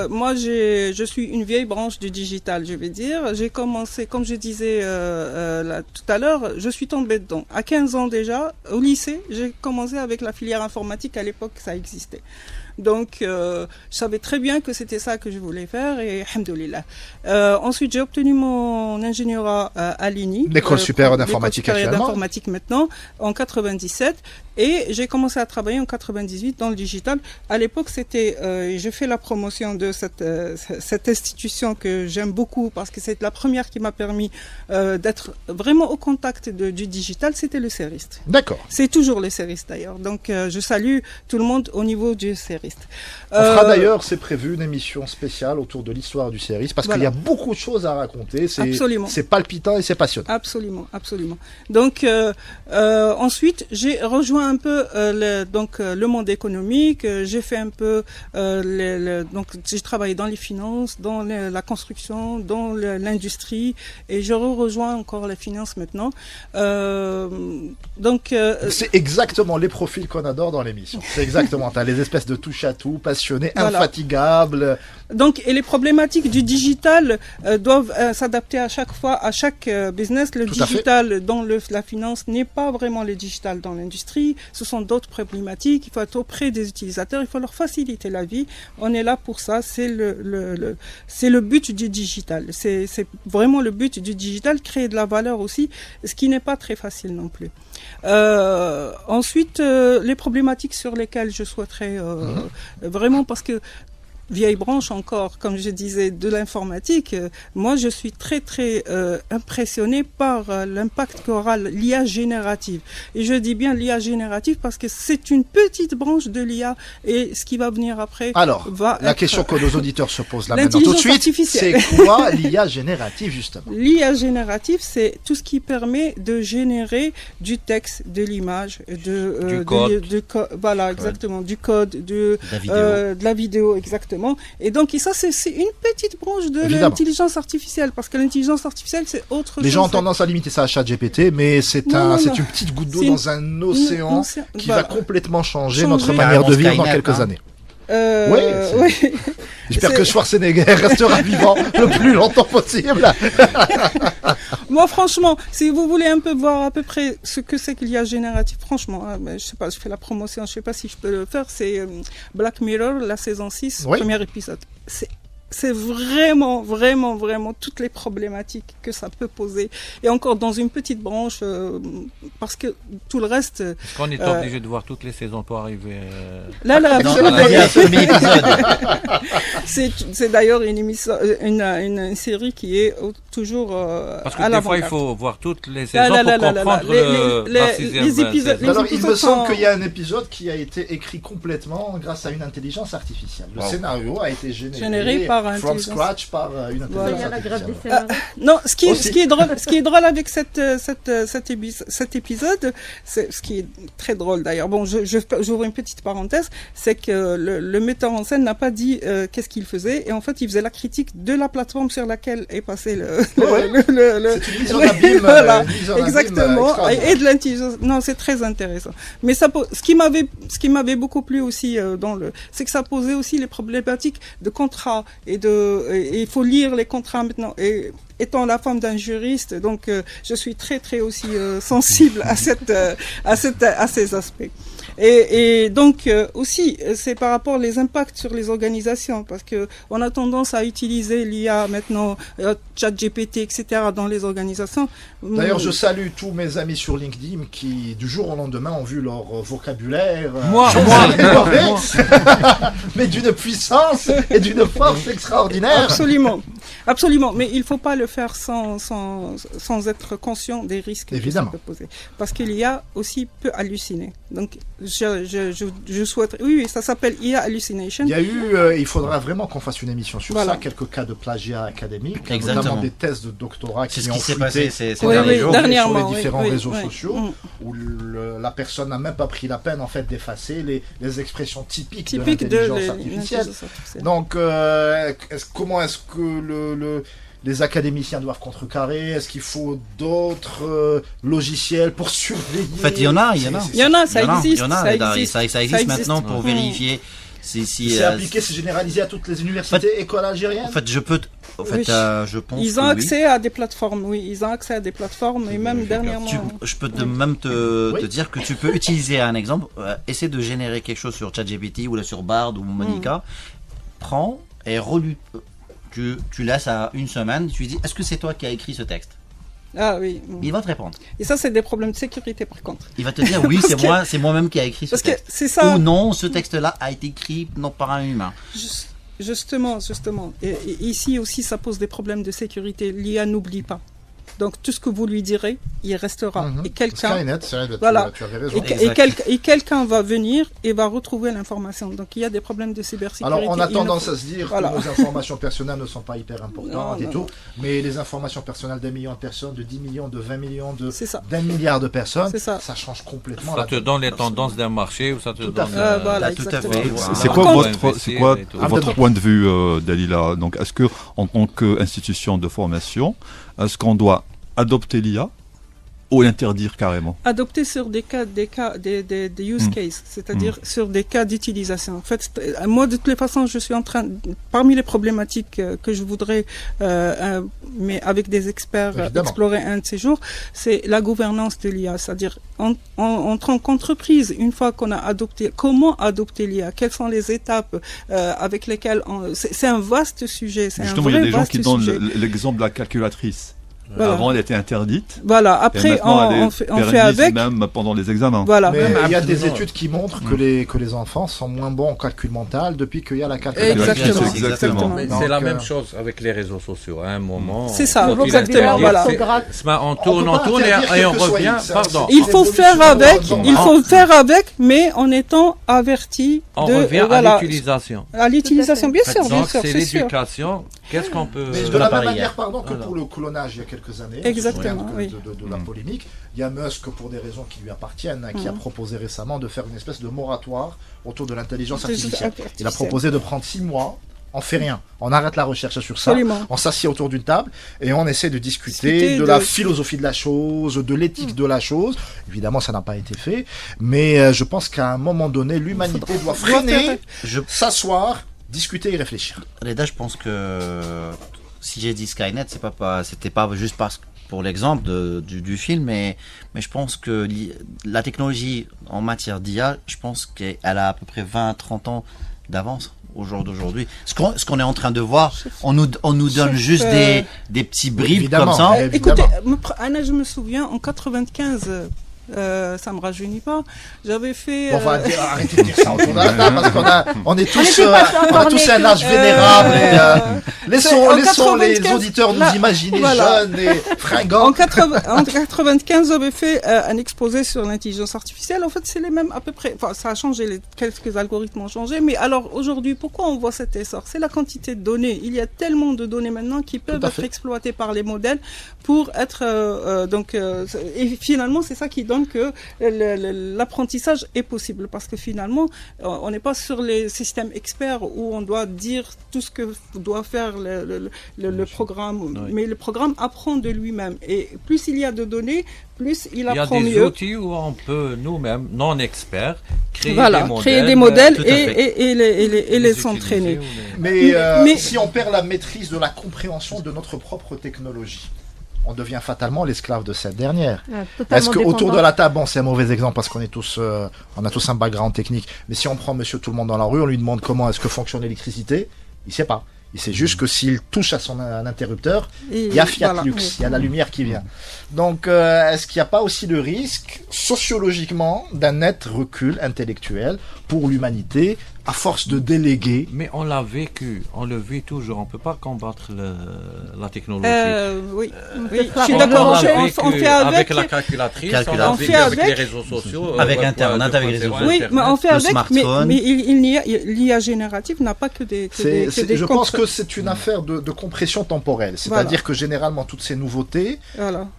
moi, je suis une vieille branche du digital, je vais dire. J'ai commencé, comme je disais tout à l'heure, je suis tombée dedans. À 15 ans déjà, au lycée, j'ai commencé avec la filière informatique. À l'époque, ça existait. Donc, je savais très bien que c'était ça que je voulais faire et alhamdoulilah. Ensuite, j'ai obtenu mon ingénierat à l'INI. L'école supérieure d'informatique actuellement. D'informatique maintenant, en 97. Et j'ai commencé à travailler en 98 dans le digital. À l'époque, c'était, je fais la promotion de cette institution que j'aime beaucoup parce que c'est la première qui m'a permis d'être vraiment au contact du digital. C'était le CERIST. D'accord. C'est toujours le CERIST d'ailleurs. Donc, je salue tout le monde au niveau du CERIST. On fera d'ailleurs, c'est prévu, une émission spéciale autour de l'histoire du CERIST parce qu'il y a beaucoup de choses à raconter. C'est palpitant et c'est passionnant. Absolument, absolument. Donc, ensuite, j'ai rejoint un peu le monde économique. J'ai fait un peu donc j'ai travaillé dans les finances, dans la construction, dans l'industrie, et je rejoins encore les finances maintenant. Donc c'est exactement les profils qu'on adore dans l'émission. C'est exactement. T'as les espèces de touche à tout, passionnés, infatigables. Donc, et les problématiques du digital doivent s'adapter à chaque fois, à chaque business. Le digital dans la finance n'est pas vraiment le digital dans l'industrie. Ce sont d'autres problématiques. Il faut être auprès des utilisateurs. Il faut leur faciliter la vie. On est là pour ça. C'est le but du digital. C'est vraiment le but du digital, créer de la valeur aussi, ce qui n'est pas très facile non plus. Ensuite, les problématiques sur lesquelles je souhaiterais vraiment, parce que vieille branche encore, comme je disais, de l'informatique, moi je suis très très impressionné par l'impact qu'aura l'IA générative. Et je dis bien l'IA générative parce que c'est une petite branche de l'IA et ce qui va venir après. Alors, la question que nos auditeurs se posent là maintenant tout de suite, c'est quoi l'IA générative justement? L'IA générative, c'est tout ce qui permet de générer du texte, de l'image, du code. Voilà, exactement, du code, de la vidéo, exactement. Et donc, ça, c'est une petite branche de l'intelligence artificielle, parce que l'intelligence artificielle, c'est autre chose. Les gens ont tendance à limiter ça à ChatGPT, mais c'est une petite goutte d'eau dans un océan qui va complètement changer notre manière de vivre dans quelques années. Oui. J'espère que Schwarzenegger restera vivant le plus longtemps possible. Moi, franchement, si vous voulez un peu voir à peu près ce que c'est qu'il y a génératif, franchement, je sais pas, je fais la promotion, je sais pas si je peux le faire, c'est Black Mirror, la saison 6, premier épisode. C'est vraiment, vraiment, vraiment toutes les problématiques que ça peut poser. Et encore dans une petite branche, parce que tout le reste... Est-ce qu'on est obligé de voir toutes les saisons pour arriver... C'est d'ailleurs une série qui est toujours parce que des fois, il faut voir toutes les saisons pour comprendre les épisodes. Alors, il me semble qu'il y a un épisode qui a été écrit complètement grâce à une intelligence artificielle. Le scénario a été généré par from scratch par une intelligence artificielle. Non, ce qui est drôle avec cet épisode, c'est ce qui est très drôle d'ailleurs. Bon, j'ouvre une petite parenthèse, c'est que le metteur en scène n'a pas dit qu'est-ce qu'il faisait, et en fait, il faisait la critique de la plateforme sur laquelle est passé c'est une mise en abîme. Voilà, exactement. Et de l'intelligence. Non, c'est très intéressant. Mais ça, ce qui m'avait beaucoup plu aussi c'est que ça posait aussi les problématiques de contrat et il faut lire les contrats maintenant. Et étant la femme d'un juriste, donc je suis très très aussi sensible à ces aspects. Et donc aussi, c'est par rapport aux impacts sur les organisations, parce que on a tendance à utiliser l'IA maintenant, ChatGPT, etc. dans les organisations. D'ailleurs, je salue tous mes amis sur LinkedIn qui, du jour au lendemain, ont vu leur vocabulaire mais d'une puissance et d'une force extraordinaire. Absolument. Mais il ne faut pas le faire sans être conscient des risques que ça peut poser. Parce que l'IA aussi peut halluciner. Donc, je souhaite... Oui, ça s'appelle IA Hallucination. Il y a eu, il faudra vraiment qu'on fasse une émission sur ça, quelques cas de plagiat académique, notamment des thèses de doctorat qui ont fuité sur les différents réseaux sociaux, où la personne n'a même pas pris la peine en fait d'effacer les expressions typiques de l'intelligence artificielle. Donc, comment est-ce que les académiciens doivent contrecarrer? Est-ce qu'il faut d'autres logiciels pour surveiller? En fait, il y en a, ça existe maintenant pour vérifier c'est appliqué, c'est généralisé à toutes les universités, écoles algériennes. En fait, je pense. Ils ont accès à des plateformes, et même dernièrement. Je peux même te dire que tu peux utiliser un exemple, essaie de générer quelque chose sur ChatGPT ou là sur Bard ou Monica, prends et relis. Tu laisses à une semaine, tu lui dis est-ce que c'est toi qui as écrit ce texte? Ah oui. Il va te répondre. Et ça, c'est des problèmes de sécurité par contre. Il va te dire oui, c'est moi-même qui a écrit ce texte. C'est ça. Ou non, ce texte-là a été écrit non par un humain. Justement. Et ici aussi, ça pose des problèmes de sécurité. L'IA n'oublie pas. Donc tout ce que vous lui direz, il restera. Et quelqu'un, tu avais raison. Et quelqu'un va venir et va retrouver l'information. Donc il y a des problèmes de cybersécurité. Alors on a tendance à se dire que nos informations personnelles ne sont pas hyper importantes tout, mais les informations personnelles d'un million de personnes, de 10 millions, de 20 millions, d'un milliard de personnes, ça change complètement. Ça te donne les tendances d'un marché ou ça te donne. Tout à fait. C'est quoi votre point de vue, Dalila? Donc est-ce que en tant qu'institution de formation, est-ce qu'on doit adopter l'IA ou l'interdire carrément? Adopter sur des use cases, c'est-à-dire sur des cas d'utilisation. En fait, moi de toutes les façons, je suis en train, parmi les problématiques que je voudrais, mais avec des experts, explorer un de ces jours, c'est la gouvernance de l'IA, c'est-à-dire en tant qu'entreprise, une fois qu'on a adopté, comment adopter l'IA, quelles sont les étapes avec lesquelles c'est un vaste sujet. Justement, il y a des gens qui donnent l'exemple de la calculatrice. Voilà. Avant, elle était interdite. Voilà. Après, on fait avec. Même pendant les examens. Voilà. Mais il y a des études qui montrent que les enfants sont moins bons en calcul mental depuis qu'il y a la calculatrice. Exactement. C'est la même chose avec les réseaux sociaux. À un moment. C'est ça. Exactement. Voilà. On tourne et on revient. Pardon. Il faut faire avec, mais en étant averti. On revient à l'utilisation. À l'utilisation, bien sûr. Donc c'est l'éducation. Qu'est-ce qu'on peut. Mais de la même manière, que pour le clonage il y a quelques années. Exactement. De la polémique. Il y a Musk, pour des raisons qui lui appartiennent, qui a proposé récemment de faire une espèce de moratoire autour de l'intelligence artificielle. Il a proposé de prendre 6 mois. On fait rien, on arrête la recherche sur ça, on s'assied autour d'une table et on essaie de discuter de la philosophie de la chose, de l'éthique de la chose. Évidemment, ça n'a pas été fait, mais je pense qu'à un moment donné, l'humanité doit freiner, s'asseoir, discuter et réfléchir. Reda, je pense que si j'ai dit Skynet, c'était pas juste pour l'exemple du film, mais je pense que la technologie en matière d'IA, je pense qu'elle a à peu près 20-30 ans d'avance au jour d'aujourd'hui. Ce qu'on est en train de voir, on nous donne juste des petits bribes comme ça. Écoutez, Anna, je me souviens, en 95... ça me rajeunit pas. J'avais fait. On va arrêter de dire ça autour de la table parce qu'on est tous, on a tous un âge vénérable. Laissons les auditeurs nous imaginer jeunes et fringants. En 95, j'avais fait un exposé sur l'intelligence artificielle. En fait, c'est les mêmes à peu près. Enfin, ça a changé, quelques algorithmes ont changé. Mais alors aujourd'hui, pourquoi on voit cet essor? C'est la quantité de données. Il y a tellement de données maintenant qui peuvent être exploitées par les modèles pour être et finalement, c'est ça qui donne confirme que l'apprentissage est possible parce que finalement, on n'est pas sur les systèmes experts où on doit dire tout ce que doit faire le programme, mais le programme apprend de lui-même. Et plus il y a de données, plus il apprend mieux. Il y a des outils où on peut nous-mêmes, non experts, créer des modèles et les entraîner. Mais si on perd la maîtrise de la compréhension de notre propre technologie, on devient fatalement l'esclave de cette dernière. Est-ce qu'autour de la table, bon, c'est un mauvais exemple parce qu'on est tous, on a tous un background technique, mais si on prend monsieur tout le monde dans la rue, on lui demande comment est-ce que fonctionne l'électricité, il sait pas. Il sait juste que s'il touche à un interrupteur, il y a Fiat Lux, il y a la lumière qui vient. Donc, est-ce qu'il n'y a pas aussi le risque, sociologiquement, d'un net recul intellectuel pour l'humanité, à force de déléguer? Mais on l'a vécu, on le vit toujours. On ne peut pas combattre la technologie. Oui, je suis d'accord. On fait avec la calculatrice, on fait avec les réseaux sociaux. Avec Internet, avec les réseaux sociaux. Oui, mais on fait avec, mais l'IA générative n'a pas que des je pense que c'est une affaire de compression temporelle. C'est-à-dire que généralement, toutes ces nouveautés,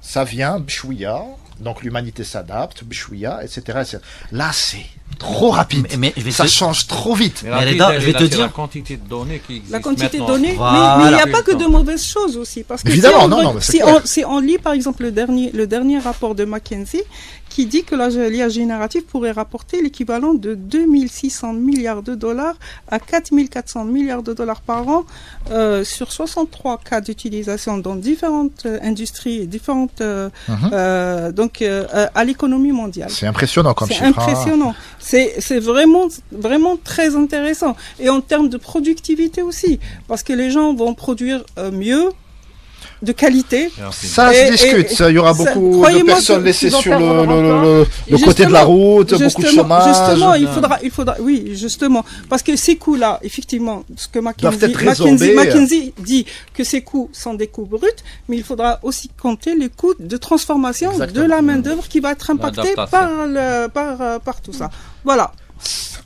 ça vient, bchouïa, donc l'humanité s'adapte, bchouïa, etc. Là, c'est trop rapide. Mais ça change trop vite. Mais Reda, je vais te dire la quantité de données qui existent. La quantité de maintenant. données, mais il n'y a pas que de mauvaises choses aussi. Parce que évidemment, si on lit par exemple le dernier rapport de McKinsey qui dit que l'IA générative pourrait rapporter l'équivalent de 2600 milliards de dollars à 4400 milliards de dollars par an sur 63 cas d'utilisation dans différentes industries et différentes à l'économie mondiale. C'est impressionnant comme chiffre. C'est impressionnant. C'est vraiment très intéressant. Et en termes de productivité aussi, parce que les gens vont produire mieux, de qualité. Ça se discute. Il y aura beaucoup de personnes laissées sur le côté de la route, beaucoup de chômage. Justement, il faudra, oui, justement, parce que ces coûts-là, effectivement, ce que McKinsey dit que ces coûts sont des coûts bruts, mais il faudra aussi compter les coûts de transformation de la main-d'œuvre qui va être impactée par tout ça. Voilà.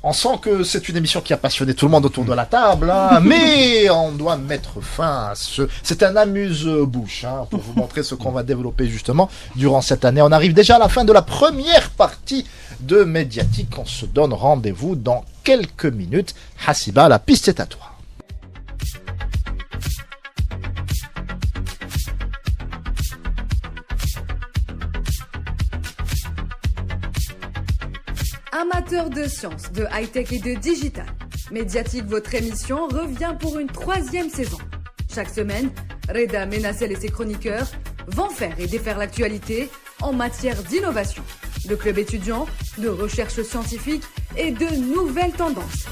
On sent que c'est une émission qui a passionné tout le monde autour de la table, mais on doit mettre fin à c'est un amuse-bouche pour vous montrer ce qu'on va développer justement durant cette année. On arrive déjà à la fin de la première partie de Médiatique. On se donne rendez-vous dans quelques minutes. Hassiba, la piste est à toi. Amateurs de sciences, de high-tech et de digital, Médiatique, votre émission, revient pour une 3e saison. Chaque semaine, Reda Menassel et ses chroniqueurs vont faire et défaire l'actualité en matière d'innovation, de club étudiant, de recherche scientifique et de nouvelles tendances.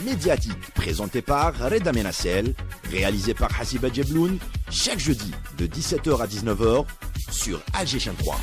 Médiatique, présenté par Reda Menassel, réalisé par Hasiba Djebloun, chaque jeudi de 17h à 19h sur Alger Chaîne 3.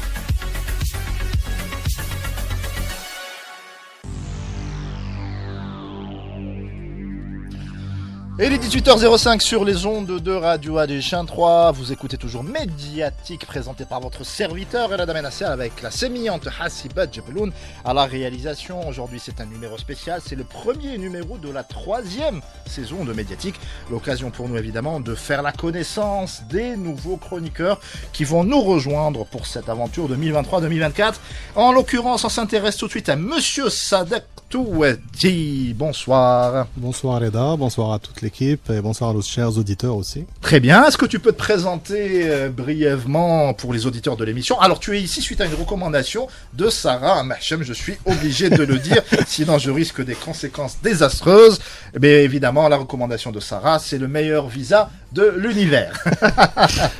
Et les 18h05 sur les ondes de Radio Alger Chaîne 3, vous écoutez toujours Médiatique, présenté par votre serviteur Reda Menassel avec la sémillante Hasiba Djebloun à la réalisation. Aujourd'hui c'est un numéro spécial, c'est le premier numéro de la 3e saison de Médiatique. L'occasion pour nous évidemment de faire la connaissance des nouveaux chroniqueurs qui vont nous rejoindre pour cette aventure 2023-2024. En l'occurrence, on s'intéresse tout de suite à Monsieur Sadek Touati. Bonsoir. Bonsoir Reda, bonsoir à toute l'équipe et bonsoir à nos chers auditeurs aussi. Très bien, est-ce que tu peux te présenter brièvement pour les auditeurs de l'émission? Alors tu es ici suite à une recommandation de Sarah Mahchem, je suis obligé de le dire, sinon je risque des conséquences désastreuses. Mais évidemment, la recommandation de Sarah, c'est le meilleur visa de l'univers.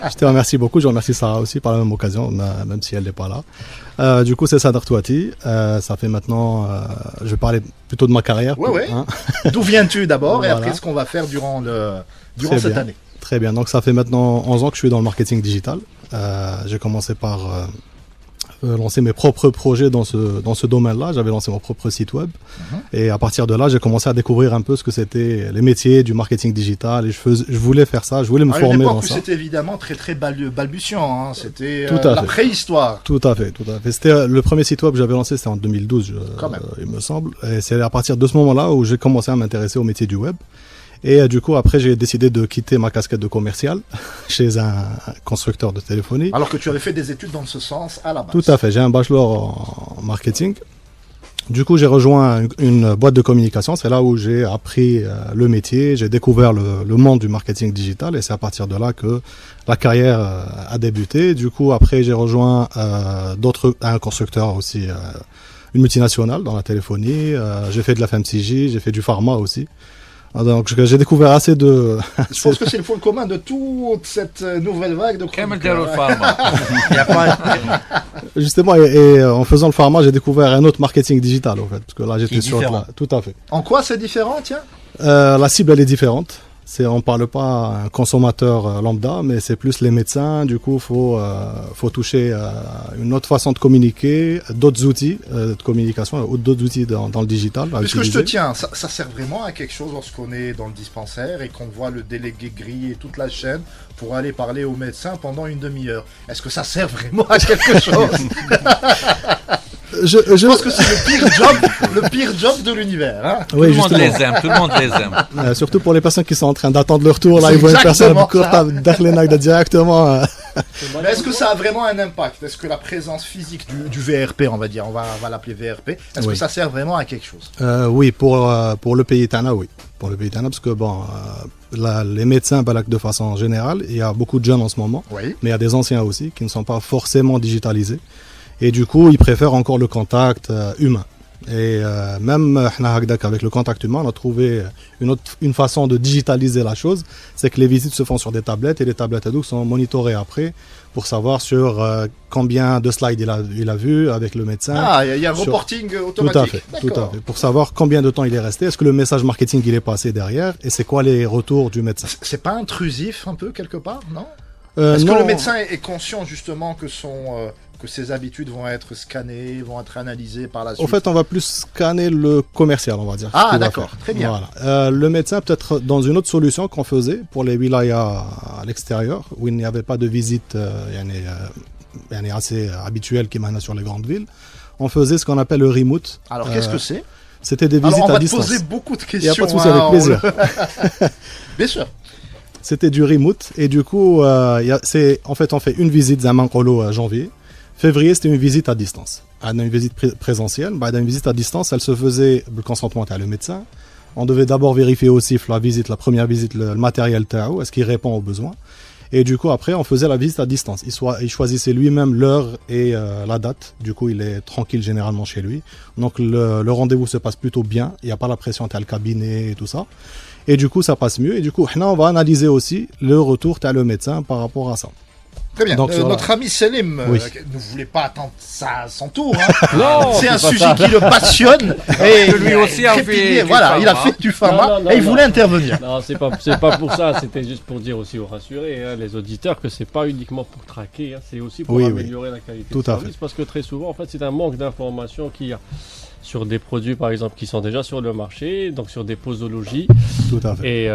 Je te remercie beaucoup, je remercie Sarah aussi par la même occasion, même si elle n'est pas là. Du coup, c'est Sadek Touati. Ça fait maintenant, je vais parler plutôt de ma carrière. Oui. D'où viens-tu d'abord et après ce qu'on va faire durant cette année. Très bien. Donc, ça fait maintenant 11 ans que je suis dans le marketing digital. J'ai commencé par lancer mes propres projets dans ce domaine-là. J'avais lancé mon propre site web. Et à partir de là, j'ai commencé à découvrir un peu ce que c'était les métiers du marketing digital. Et je voulais faire ça, je voulais me former dans ça. C'était évidemment très très balbutiant. C'était la préhistoire. Tout à fait. C'était le premier site web que j'avais lancé, c'était en 2012, il me semble. Et c'est à partir de ce moment-là où j'ai commencé à m'intéresser au métier du web. Et du coup, après, j'ai décidé de quitter ma casquette de commercial chez un constructeur de téléphonie. Alors que tu avais fait des études dans ce sens à la base. Tout à fait, j'ai un bachelor en marketing. Du coup, j'ai rejoint une boîte de communication. C'est là où j'ai appris le métier, j'ai découvert le monde du marketing digital et c'est à partir de là que la carrière a débuté. Du coup, après, j'ai rejoint un constructeur aussi, une multinationale dans la téléphonie. J'ai fait de la FMCG, j'ai fait du pharma aussi. Donc j'ai découvert assez de... Je pense que c'est le point commun de toute cette nouvelle vague de chroniqueurs. Justement, et en faisant le pharma, j'ai découvert un autre marketing digital en fait. Parce que là, j'étais sur... Tout à fait. En quoi c'est différent, tiens la cible, elle est différente. On ne parle pas à un consommateur lambda, mais c'est plus les médecins. Du coup, faut toucher une autre façon de communiquer, d'autres outils de communication, d'autres outils dans le digital. Est-ce que je te tiens, ça sert vraiment à quelque chose lorsqu'on est dans le dispensaire et qu'on voit le délégué griller toute la chaîne pour aller parler au médecin pendant une demi-heure? Est-ce que ça sert vraiment à quelque chose? Je pense que c'est le pire job de l'univers. Hein. Oui, tout le monde les aime. Surtout pour les personnes qui sont en train d'attendre leur tour. Là, ils voient une personne directement. Mais est-ce que ça a vraiment un impact? Est-ce que la présence physique du VRP, on va dire, on va l'appeler VRP, est-ce que ça sert vraiment à quelque chose? Oui, pour le pays Tana, oui. Pour le pays Tana, parce que les médecins, de façon générale, il y a beaucoup de jeunes en ce moment, mais il y a des anciens aussi qui ne sont pas forcément digitalisés. Et du coup, ils préfèrent encore le contact humain. Et même avec le contact humain, on a trouvé une façon de digitaliser la chose, c'est que les visites se font sur des tablettes et les tablettes à sont monitorées après pour savoir sur combien de slides il a vu avec le médecin. Ah, il y a un reporting automatique. Tout à fait. Pour savoir combien de temps il est resté, est-ce que le message marketing il est passé derrière et c'est quoi les retours du médecin. C'est pas intrusif un peu quelque part, non? Est-ce que le médecin est conscient justement que ses habitudes vont être scannées, vont être analysées par la suite? En fait, on va plus scanner le commercial, on va dire. Ah, d'accord, très bien. Voilà. Le médecin, peut-être dans une autre solution qu'on faisait pour les wilayas à l'extérieur, où il n'y avait pas de visite assez habituelle qui émanait sur les grandes villes, on faisait ce qu'on appelle le remote. Alors, qu'est-ce que c'est? C'était des visites à distance. On va te poser beaucoup de questions. Il n'y a pas de souci, avec plaisir. Bien sûr. C'était du remote, et du coup, en fait, on fait une visite à janvier. Février, c'était une visite à distance. Une visite présentielle. Une visite à distance, elle se faisait le consentement à le médecin. On devait d'abord vérifier aussi la première visite, le matériel TAO, est-ce qu'il répond aux besoins. Et du coup, après, on faisait la visite à distance. Il choisissait lui-même l'heure et la date. Du coup, il est tranquille généralement chez lui. Donc, le rendez-vous se passe plutôt bien. Il n'y a pas la pression à le cabinet et tout ça. Et du coup, ça passe mieux. Et du coup, on va analyser aussi le retour à le médecin par rapport à ça. Très bien. Donc, notre ami Selim ne voulait pas attendre ça à son tour. Hein. Non, c'est un sujet qui le passionne. Et lui aussi a fait il a fait du pharma et il voulait intervenir. Non, c'est pas pour ça. C'était juste pour dire aussi aux rassurés, les auditeurs, que c'est pas uniquement pour traquer. C'est aussi pour améliorer la qualité du service. Parce que très souvent, en fait, c'est un manque d'information qu'il y a sur des produits, par exemple, qui sont déjà sur le marché, donc sur des posologies. Tout à fait. Et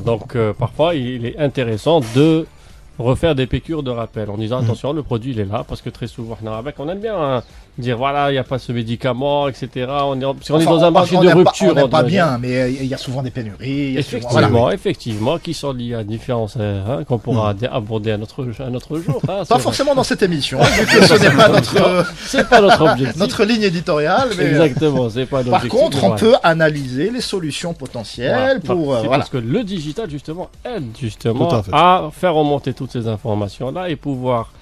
donc, parfois, il est intéressant de refaire des piqûres de rappel en disant attention, le produit il est là, parce que très souvent on aime bien dire voilà, il n'y a pas ce médicament, etc. On est dans un marché de rupture. On n'est pas bien, mais il y a souvent des pénuries. Effectivement, qui sont liées à différences qu'on pourra aborder un autre jour. Pas forcément dans cette émission, vu que ce n'est pas notre objectif. Notre ligne édictoriale. Mais exactement, c'est pas par contre, on peut analyser les solutions potentielles parce que le digital justement aide à faire remonter toutes ces informations-là et pouvoir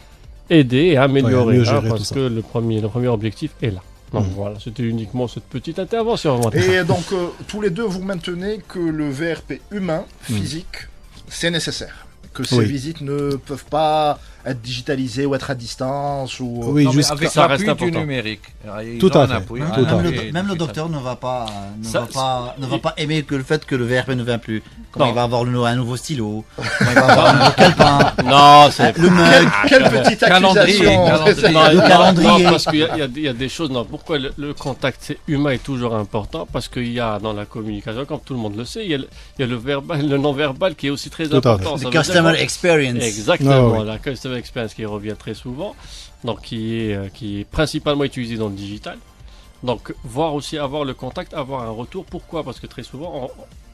aider et améliorer, parce que le premier objectif est là. Donc voilà, c'était uniquement cette petite intervention. Et donc, tous les deux, vous maintenez que le VRP humain, physique, c'est nécessaire. Que ces visites ne peuvent pas être digitalisées ou être à distance ou... Oui, juste avec l'appui du numérique. Tout à fait. Même le docteur ne va pas aimer que le fait que le VRP ne vient plus. Comment il va avoir un nouveau stylo, comment il va avoir un nouveau calepin. Non, c'est le mug. Quelle petite accusation. Le calendrier. Non, parce qu'il y a des choses. Non, pourquoi le contact humain est toujours important? Parce qu'il y a dans la communication, comme tout le monde le sait, il y a le verbal, le non-verbal qui est aussi très important. Le customer experience. Exactement, la customer experience qui revient très souvent, donc qui est principalement utilisé dans le digital. Donc avoir le contact, avoir un retour. Pourquoi? Parce que très souvent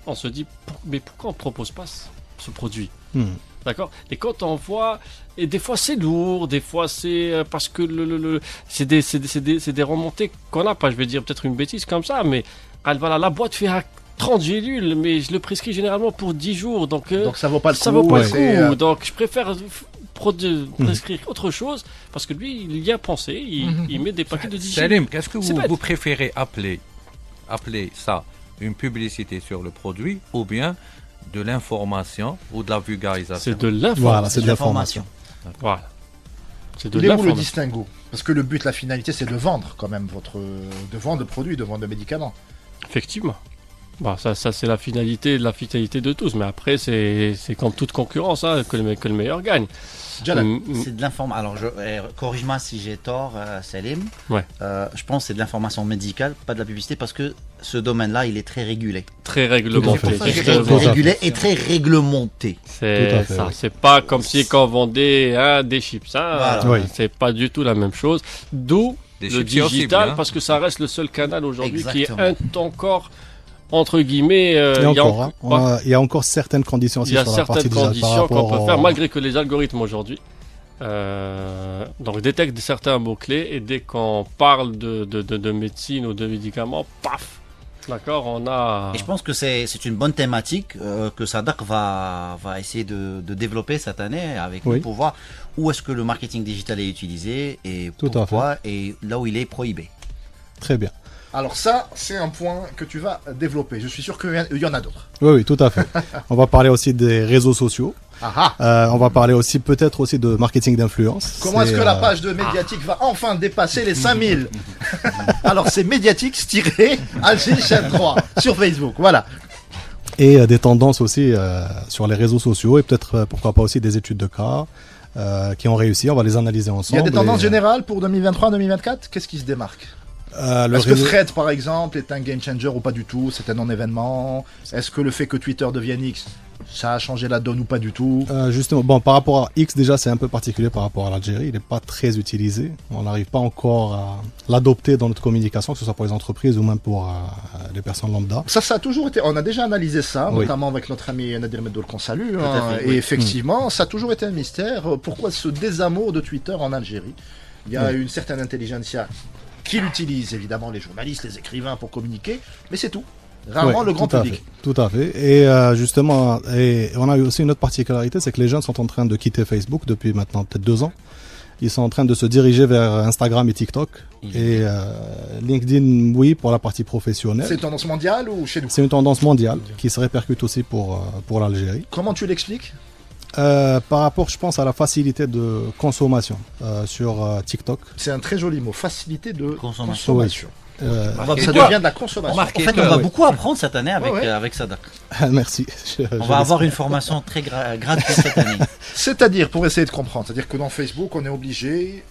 on se dit mais pourquoi on ne propose pas ce produit? D'accord. Et quand on voit, et des fois c'est lourd, des fois c'est parce que c'est des remontées qu'on n'a pas. Je vais dire peut-être une bêtise comme ça, mais voilà, la boîte fait 30 gélules, mais je le prescris généralement pour 10 jours. Donc ça vaut pas le coup. Ça vaut pas le coup. Donc je préfère prescrire autre chose parce que lui, il y a pensé. Il met des paquets de 10 gélules. Salim, qu'est-ce que vous préférez appeler ça une publicité sur le produit ou bien de l'information ou de la vulgarisation? C'est de l'information. Voilà, c'est de l'information. Voilà. C'est de l'information. Il est où le distinguo? Parce que le but, la finalité, c'est de vendre quand même de vendre le produit, de vendre le médicament. Effectivement. Bah, ça c'est la finalité de tous. Mais après, c'est comme toute concurrence, hein, que le meilleur gagne. C'est de l'information. Alors, corrige-moi si j'ai tort, Salim. Ouais. Je pense que c'est de l'information médicale, pas de la publicité, parce que ce domaine-là, il est très régulé. Très réglementé. Très régulé et très réglementé. C'est ça. Oui. C'est pas comme si quand on vendait des chips. Voilà. Oui. C'est pas du tout la même chose. D'où le digital, parce que ça reste le seul canal aujourd'hui qui est encore entre guillemets, il y a encore certaines conditions aussi sur la partie digitale. Il y a certaines conditions qu'on peut faire, malgré que les algorithmes aujourd'hui donc détectent certains mots-clés, et dès qu'on parle de médecine ou de médicaments, paf, d'accord, on a... Et je pense que c'est une bonne thématique que Sadak va essayer de développer cette année avec nous pour voir où est-ce que le marketing digital est utilisé et pourquoi, et là où il est prohibé. Très bien. Alors ça, c'est un point que tu vas développer. Je suis sûr qu'il y en a d'autres. Oui, tout à fait. On va parler aussi des réseaux sociaux. On va parler aussi peut-être aussi de marketing d'influence. Comment est-ce que la page de Médiatique va enfin dépasser les 5000? Alors c'est Médiatique-Alger chaîne 3 sur Facebook, voilà. Et des tendances aussi sur les réseaux sociaux, et peut-être pourquoi pas aussi des études de cas qui ont réussi. On va les analyser ensemble. Il y a des tendances générales pour 2023-2024. Qu'est-ce qui se démarque? Est-ce que Thread, par exemple, est un game changer ou pas du tout? C'est un non-événement. Est-ce que le fait que Twitter devienne X, ça a changé la donne ou pas du tout? Justement, par rapport à X, déjà, c'est un peu particulier par rapport à l'Algérie. Il n'est pas très utilisé. On n'arrive pas encore à l'adopter dans notre communication, que ce soit pour les entreprises ou même pour les personnes lambda. Ça a toujours été... On a déjà analysé ça, notamment avec notre ami Nadir Meddoul qu'on salue. Et effectivement, ça a toujours été un mystère. Pourquoi ce désamour de Twitter en Algérie? Il y a une certaine intelligentsia qui l'utilisent, évidemment, les journalistes, les écrivains pour communiquer, mais c'est tout. Rarement le grand public. Tout à fait. Et justement, on a eu aussi une autre particularité, c'est que les jeunes sont en train de quitter Facebook depuis maintenant peut-être 2 ans. Ils sont en train de se diriger vers Instagram et TikTok. Et LinkedIn, oui, pour la partie professionnelle. C'est une tendance mondiale ou chez nous? C'est une tendance mondiale qui se répercute aussi pour l'Algérie. Comment tu l'expliques? Par rapport, je pense, à la facilité de consommation sur TikTok. C'est un très joli mot, facilité de consommation. Ça devient de la consommation. En fait, on va beaucoup apprendre cette année avec Sadak. Merci. On va avoir une formation très gratuite cette année. C'est-à-dire, pour essayer de comprendre, c'est-à-dire que dans Facebook, on est obligé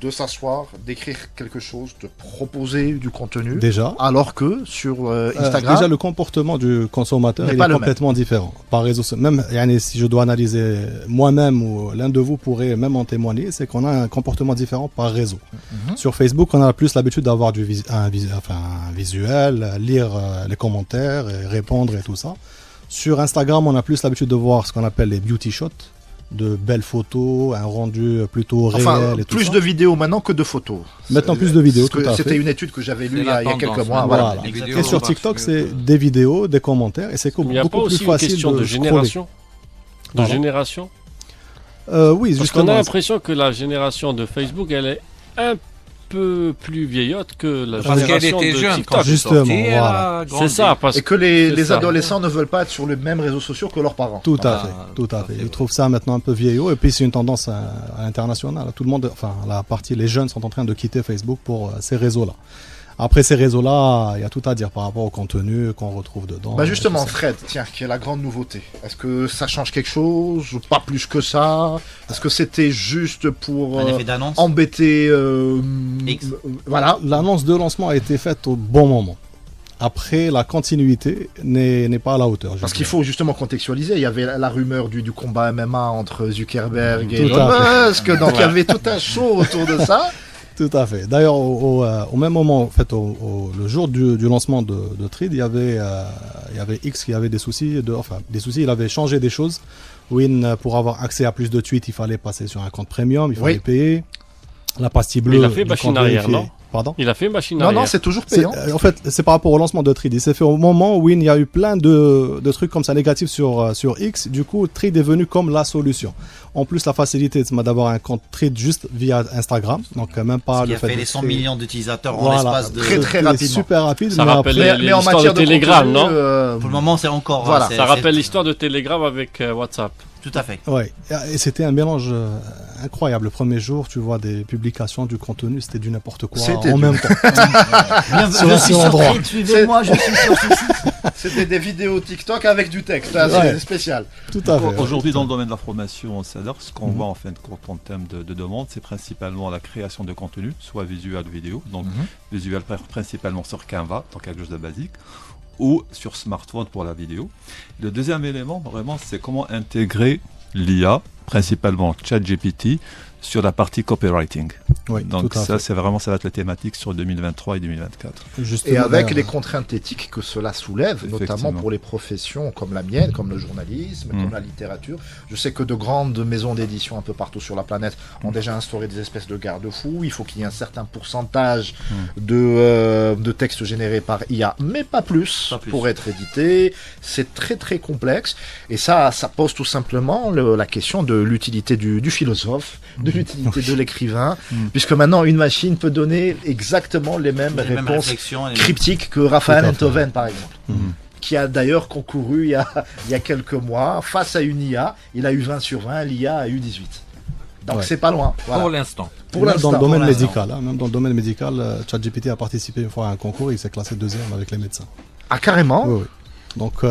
de s'asseoir, d'écrire quelque chose, de proposer du contenu. Déjà. Alors que sur Instagram... déjà, le comportement du consommateur est complètement différent. Par réseau, même si je dois analyser moi-même ou l'un de vous pourrait même en témoigner, c'est qu'on a un comportement différent par réseau. Sur Facebook, on a plus l'habitude d'avoir un visuel, lire les commentaires, et répondre et tout ça. Sur Instagram, on a plus l'habitude de voir ce qu'on appelle les beauty shots, de belles photos, un rendu plutôt réel et tout ça. Plus de vidéos maintenant que de photos. Maintenant plus de vidéos, tout à fait. C'était une étude que j'avais lue il y a quelques mois. Voilà. Et sur TikTok, c'est des vidéos, des commentaires, et c'est beaucoup plus facile. Il y a pas aussi une question de génération. De génération. Oui, parce qu'on a l'impression que la génération de Facebook, elle est un peu plus vieillotte que la génération de TikTok. Justement, voilà. C'est ça. Et que les adolescents ne veulent pas être sur les mêmes réseaux sociaux que leurs parents. Tout à fait. Ils trouvent ça maintenant un peu vieillot. Et puis c'est une tendance à l'international. Tout le monde, les jeunes sont en train de quitter Facebook pour ces réseaux-là. Après ces réseaux-là, il y a tout à dire par rapport au contenu qu'on retrouve dedans. Justement, Thread, tiens, qui est la grande nouveauté. Est-ce que ça change quelque chose ou pas plus que ça? Est-ce que c'était juste pour embêter voilà. L'annonce de lancement a été faite au bon moment. Après, la continuité n'est pas à la hauteur. Parce qu'il faut justement contextualiser. Il y avait la rumeur du combat MMA entre Zuckerberg et Elon Musk. Donc il y avait tout un show autour de ça. Tout à fait. D'ailleurs, au même moment, en fait, le jour du lancement de Trade, il y avait X qui avait des soucis. Il avait changé des choses. Win, pour avoir accès à plus de tweets, il fallait passer sur un compte premium, il fallait payer. La pastille bleue. Il a fait machine arrière, non? Pardon? Il a fait machine arrière. Non, c'est toujours payant. En fait, c'est par rapport au lancement de Trade. Il s'est fait au moment où il y a eu plein de trucs comme ça négatifs sur X. Du coup, Trade est venu comme la solution. En plus, la facilité d'avoir un compte Trade juste via Instagram. Donc, même pas le fait fait les 100 millions d'utilisateurs en l'espace de... Très rapidement. Super rapide. Ça rappelle l'histoire de Telegram, non? Pour le moment, c'est encore... Voilà. Ça rappelle l'histoire de Telegram avec WhatsApp. Tout à fait. Ouais, et c'était un mélange incroyable. Le premier jour, tu vois des publications, du contenu, c'était du n'importe quoi en même temps. Je suis sur suivez-moi, je suis sur C'était des vidéos TikTok avec du texte, c'est spécial. Tout à fait. Aujourd'hui, dans le domaine de la formation, c'est-à-dire ce qu'on voit en fin de compte en termes de demande, c'est principalement la création de contenu, soit visuel ou vidéo. Donc, visuel principalement sur Canva, donc quelque chose de basique, ou sur smartphone pour la vidéo. Le deuxième élément, vraiment, c'est comment intégrer l'IA, principalement ChatGPT, sur la partie copywriting. Oui, donc ça va être la thématique sur 2023 et 2024. Et avec les contraintes éthiques que cela soulève, notamment pour les professions comme la mienne, comme le journalisme, comme la littérature. Je sais que de grandes maisons d'édition un peu partout sur la planète ont déjà instauré des espèces de garde-fous. Il faut qu'il y ait un certain pourcentage de textes générés par IA, mais pas plus, pour être édité. C'est très très complexe. Et ça pose tout simplement la question de l'utilité du philosophe, de l'utilité de l'écrivain, puisque maintenant une machine peut donner exactement les mêmes réponses cryptiques que Raphaël Enthoven par exemple, qui a d'ailleurs concouru il y a quelques mois face à une IA. Il a eu 20 sur 20, l'IA a eu 18. Donc c'est pas loin. Voilà. Pour l'instant. Dans le domaine médical, même dans le domaine médical, ChatGPT a participé une fois à un concours et il s'est classé 2e avec les médecins. Ah carrément. Oui. Donc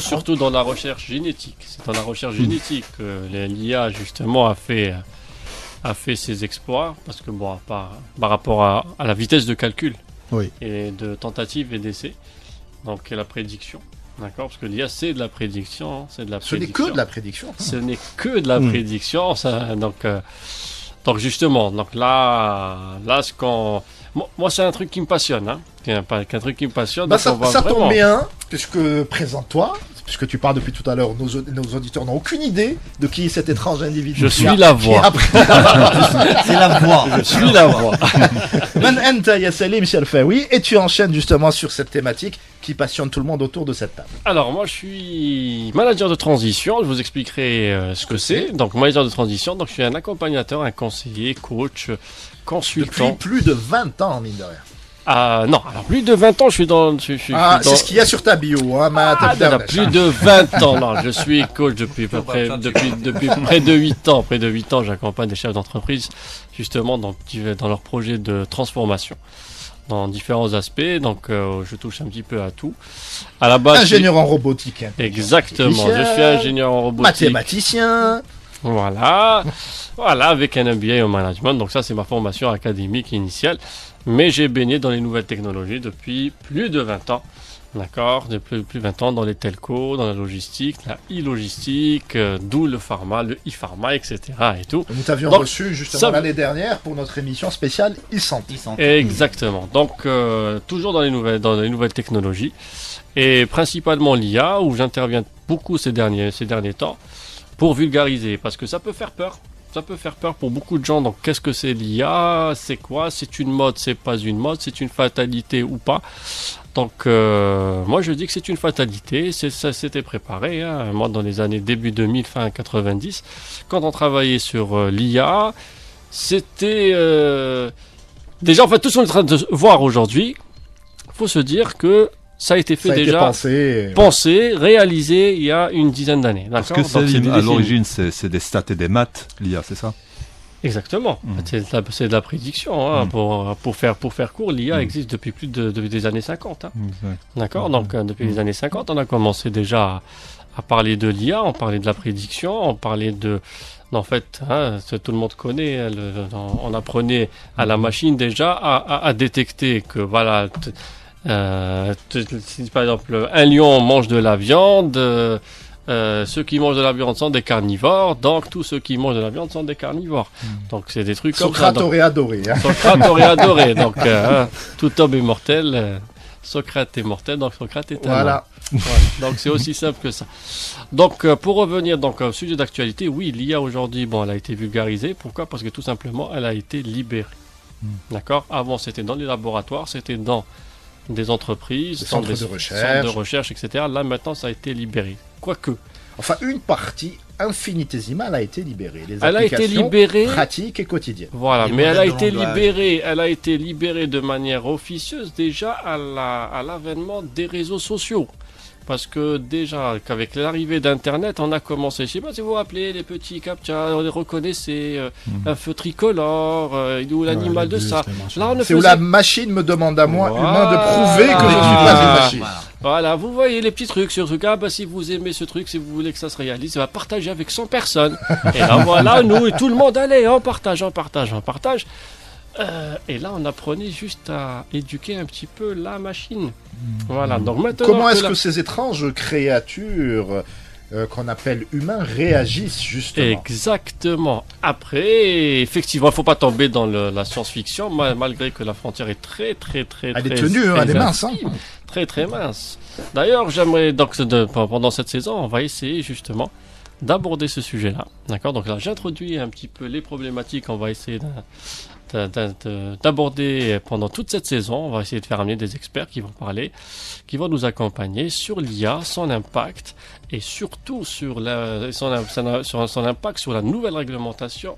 surtout dans la recherche génétique. C'est dans la recherche génétique que l'IA justement a fait ses exploits, parce que par rapport à la vitesse de calcul et de tentative et d'essai, donc la prédiction. D'accord, parce que l'IA c'est de la prédiction, Ce n'est que de la prédiction. Ce n'est que de la prédiction, donc justement, donc là ce qu'on... Moi, c'est un truc qui me passionne, hein. Un truc qui me passionne. Ça tombe bien, puisque présente-toi, puisque tu parles depuis tout à l'heure, nos auditeurs n'ont aucune idée de qui est cet étrange individu. Je suis la voix. C'est la voix. Je suis la voix. Man anta ya Salim Chalfaoui, et tu enchaînes justement sur cette thématique qui passionne tout le monde autour de cette table. Alors moi je suis manager de transition, je vous expliquerai ce que c'est. Donc manager de transition, donc je suis un accompagnateur, un conseiller, coach, consultant. Depuis plus de 20 ans, mine de rien. Non, alors plus de 20 ans, je suis dans... c'est ce qu'il y a sur ta bio, hein, plus de 20 ans, non, je suis coach depuis près de 8 ans. Près de 8 ans, j'accompagne des chefs d'entreprise, justement, dans leurs projets de transformation, dans différents aspects, donc je touche un petit peu à tout. À la base, ingénieur en robotique. Hein. Exactement, je suis ingénieur en robotique. Mathématicien. Voilà, avec un MBA en management, donc ça c'est ma formation académique initiale. Mais j'ai baigné dans les nouvelles technologies depuis plus de 20 ans. D'accord, depuis plus de 20 ans dans les telcos, dans la logistique, la e-logistique, d'où le pharma, le e-pharma, etc. et tout. Nous t'avions reçu justement l'année dernière pour notre émission spéciale e-santé. Exactement. Donc toujours dans les nouvelles technologies et principalement l'IA où j'interviens beaucoup ces derniers temps pour vulgariser, parce que ça peut faire peur. Ça peut faire peur pour beaucoup de gens. Donc, qu'est-ce que c'est l'IA? C'est quoi? C'est une mode? C'est pas une mode? C'est une fatalité ou pas? Donc, moi, je dis que c'est une fatalité. Ça s'était préparé. Hein. Moi, dans les années début 2000, fin 90, quand on travaillait sur l'IA, c'était... Déjà, en fait, tout ce qu'on est en train de voir aujourd'hui, il faut se dire que ça a été pensé, réalisé il y a une dizaine d'années. Parce que à l'origine, c'est des stats et des maths, l'IA, c'est ça? Exactement. C'est de la prédiction. Hein. Pour faire court, l'IA existe depuis depuis des années 50. Hein. D'accord. Donc, depuis les années 50, on a commencé déjà à parler de l'IA, on parlait de la prédiction, on parlait de... En fait, hein, tout le monde connaît, on apprenait à la machine déjà à détecter que, voilà... si par exemple un lion mange de la viande, ceux qui mangent de la viande sont des carnivores, donc tous ceux qui mangent de la viande sont des carnivores. Donc c'est des trucs comme ça. Socrate aurait adoré. Socrate aurait adoré. Donc tout homme est mortel. Socrate est mortel, donc Socrate est un homme. Voilà. Donc c'est aussi simple que ça. Donc pour revenir donc au sujet d'actualité, oui, l'IA aujourd'hui, bon, elle a été vulgarisée. Pourquoi ? Parce que tout simplement, elle a été libérée. D'accord ? Avant, c'était dans les laboratoires, c'était dans des entreprises, des centres de recherche, etc. Là, maintenant, ça a été libéré. Quoique. Enfin, une partie infinitésimale a été libérée. Les elle a été libérée, pratiques et quotidiennes. Voilà, mais elle a été libérée. Elle a été libérée de manière officieuse déjà à l'avènement des réseaux sociaux. Parce que déjà, qu'avec l'arrivée d'Internet, on a commencé, je ne sais pas si vous vous rappelez, les petits captcha, on les reconnaissait, un feu tricolore, ou l'animal de ça. Là, c'est où la machine me demande à moi, humain, de prouver que je ne suis pas une machine. Voilà, vous voyez les petits trucs sur ce cas, si vous aimez ce truc, si vous voulez que ça se réalise, ça va partager avec 100 personnes. Et là, voilà, nous et tout le monde, allez, on partage. Et là, on apprenait juste à éduquer un petit peu la machine. Voilà. Donc maintenant, comment est-ce que ces étranges créatures qu'on appelle humains réagissent justement ? Exactement. Après, effectivement, il ne faut pas tomber dans la science-fiction, malgré que la frontière est très elle est tenue, elle est mince. Très mince. D'ailleurs, j'aimerais donc pendant cette saison, on va essayer justement d'aborder ce sujet-là. D'accord ? Donc là, j'introduis un petit peu les problématiques. On va essayer d'aborder pendant toute cette saison. On va essayer de faire amener des experts qui vont parler, qui vont nous accompagner sur l'IA, son impact et surtout sur son impact sur la nouvelle réglementation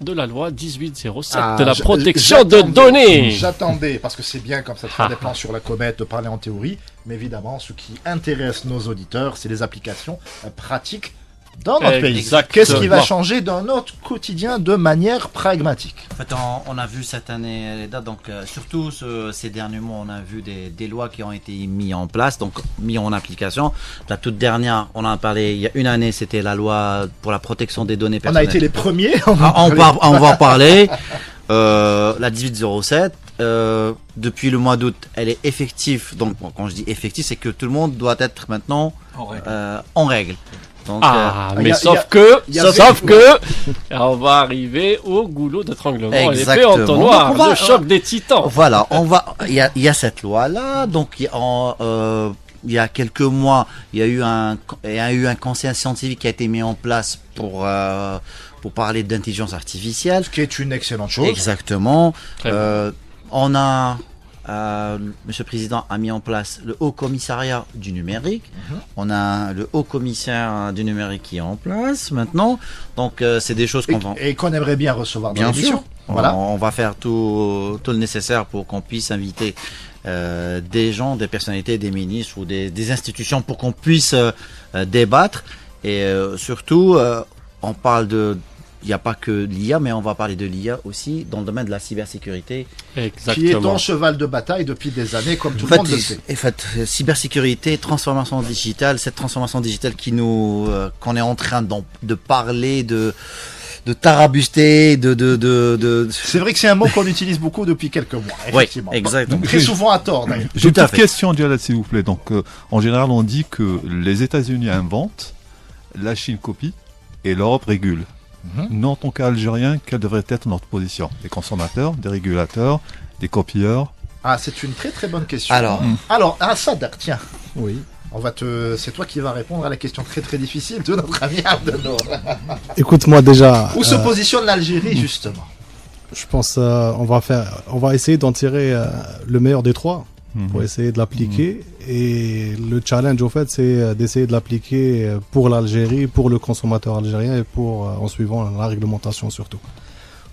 de la loi 1807 de la protection de données. J'attendais, parce que c'est bien comme ça de faire des plans sur la comète, de parler en théorie, mais évidemment, ce qui intéresse nos auditeurs, c'est les applications pratiques dans notre pays. Qu'est-ce qui va changer dans notre quotidien de manière pragmatique ? En fait, on a vu cette année, donc surtout ces derniers mois, on a vu des lois qui ont été mises en place, donc mis en application. La toute dernière, on en a parlé il y a une année, c'était la loi pour la protection des données personnelles. On a été les premiers. On va en parler. La 1807. Depuis le mois d'août, elle est effective. Donc, quand je dis effective, c'est que tout le monde doit être maintenant en règle. Donc, mais sauf que, on va arriver au goulot d'étranglement. L'épée en entonnoir, le choc des titans. Voilà, il y a cette loi-là. Donc, il y a quelques mois, il y a eu un conseil scientifique qui a été mis en place pour parler d'intelligence artificielle. Ce qui est une excellente chose. Exactement. Monsieur le Président a mis en place le Haut Commissariat du numérique. On a le Haut Commissaire du numérique qui est en place maintenant. Donc c'est des choses qu'on aimerait bien recevoir dans l'émission. Voilà. On va faire tout le nécessaire pour qu'on puisse inviter des gens, des personnalités, des ministres ou des institutions pour qu'on puisse débattre. Et surtout, on parle il n'y a pas que l'IA, mais on va parler de l'IA aussi dans le domaine de la cybersécurité. Exactement. Qui est en cheval de bataille depuis des années, comme tout le monde le sait. En fait, cybersécurité, transformation digitale, cette transformation digitale qu'on est en train de parler, de tarabuster, C'est vrai que c'est un mot qu'on utilise beaucoup depuis quelques mois, effectivement. Oui, exactement. Très souvent à tort, d'ailleurs. J'ai une petite question, Diallo, s'il vous plaît. Donc, en général, on dit que les États-Unis inventent, la Chine copie et l'Europe régule. Nous, en tant qu'Algériens, quelle devrait être notre position ? Des consommateurs, des régulateurs, des copieurs ? Ah, c'est une très très bonne question. Alors, Sadr, tiens. Oui. C'est toi qui vas répondre à la question très très difficile de notre ami Abdelnour. Écoute-moi déjà. Où se positionne l'Algérie justement ? Je pense on va essayer d'en tirer le meilleur des trois pour essayer de l'appliquer. Et le challenge, au fait, c'est d'essayer de l'appliquer pour l'Algérie, pour le consommateur algérien et en suivant la réglementation surtout.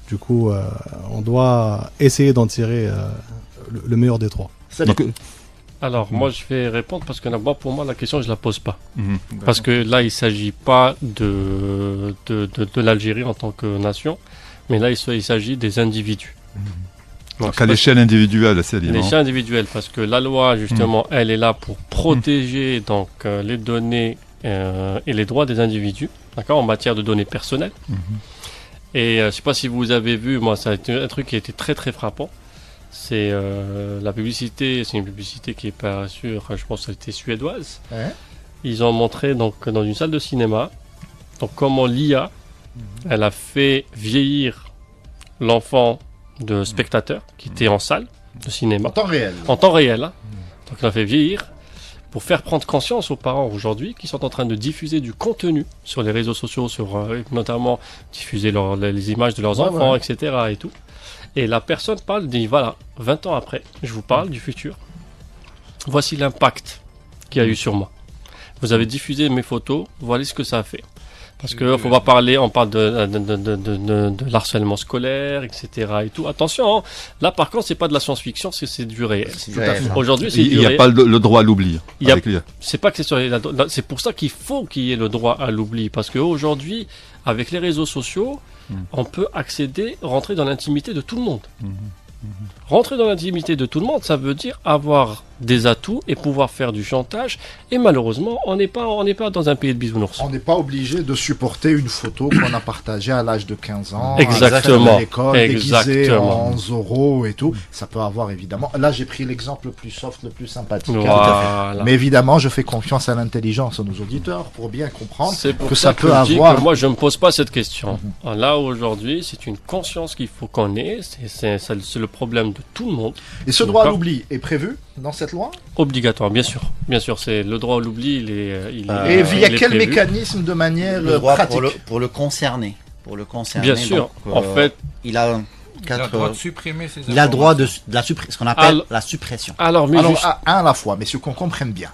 Du coup, on doit essayer d'en tirer le meilleur des trois. Alors, moi, je vais répondre parce que d'abord, pour moi, la question, je ne la pose pas. Parce que là, il ne s'agit pas de l'Algérie en tant que nation, mais là, il s'agit des individus. Donc à l'échelle individuelle, c'est évident. L'échelle individuelle, parce que la loi, justement, elle est là pour protéger donc, les données et les droits des individus, d'accord, en matière de données personnelles. Et je ne sais pas si vous avez vu, moi, ça a été un truc qui a été très très frappant. C'est la publicité, c'est une publicité qui est pas sûre, je pense que c'était suédoise. ils ont montré donc, dans une salle de cinéma donc, comment l'IA, elle a fait vieillir l'enfant de spectateur qui était en salle de cinéma. En temps réel. En temps réel. Hein. Donc elle a fait vieillir pour faire prendre conscience aux parents aujourd'hui qui sont en train de diffuser du contenu sur les réseaux sociaux, notamment diffuser les images de leurs enfants, etc. Et tout. Et la personne dit, voilà, 20 ans après, je vous parle du futur. Voici l'impact qu'il y a eu sur moi. Vous avez diffusé mes photos, voilà ce que ça a fait. Parce que faut pas parler, on parle de l'harcèlement scolaire, etc. et tout. Attention, hein, là par contre c'est pas de la science-fiction, c'est du réel. Aujourd'hui, c'est il n'y a pas le droit à l'oubli. C'est pas que c'est sur c'est pour ça qu'il faut qu'il y ait le droit à l'oubli, parce qu'aujourd'hui, avec les réseaux sociaux, on peut accéder, rentrer dans l'intimité de tout le monde. Rentrer dans l'intimité de tout le monde, ça veut dire avoir des atouts et pouvoir faire du chantage. Et malheureusement, on n'est pas dans un pays de bisounours. On n'est pas obligé de supporter une photo qu'on a partagée à l'âge de 15 ans. Exactement. À l'école, déguisée en Zorro et tout. Ça peut avoir évidemment... Là, j'ai pris l'exemple le plus soft, le plus sympathique. Voilà. Mais évidemment, je fais confiance à l'intelligence de nos auditeurs pour bien comprendre que ça peut avoir... Moi, je ne me pose pas cette question. Là, aujourd'hui, c'est une conscience qu'il faut qu'on ait. C'est le problème de tout le monde. Et ce droit à l'oubli est prévu dans cette loi ? Obligatoire, bien sûr. Bien sûr, c'est le droit à l'oubli. Et via quel mécanisme de manière pratique pour le concerné. Bien sûr. Donc, en fait, il a le droit de supprimer ces il a le droit de ce qu'on appelle la suppression. Alors à la fois, mais ce qu'on comprenne bien.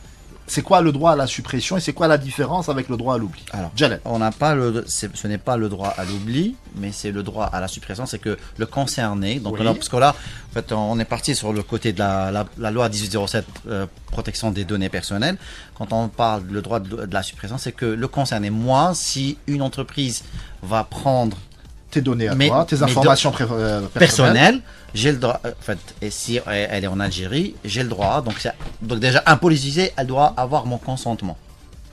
C'est quoi le droit à la suppression et c'est quoi la différence avec le droit à l'oubli? Alors, on n'a pas ce n'est pas le droit à l'oubli, mais c'est le droit à la suppression. C'est que le concerné, donc là, parce que là, en fait, on est parti sur le côté de la loi 1807, protection des données personnelles. Quand on parle le droit de la suppression, c'est que le concerné, moi, si une entreprise va prendre tes données à toi, tes informations personnelles, j'ai le droit, en fait, et si elle est en Algérie, j'ai le droit, donc déjà, un policier, elle doit avoir mon consentement.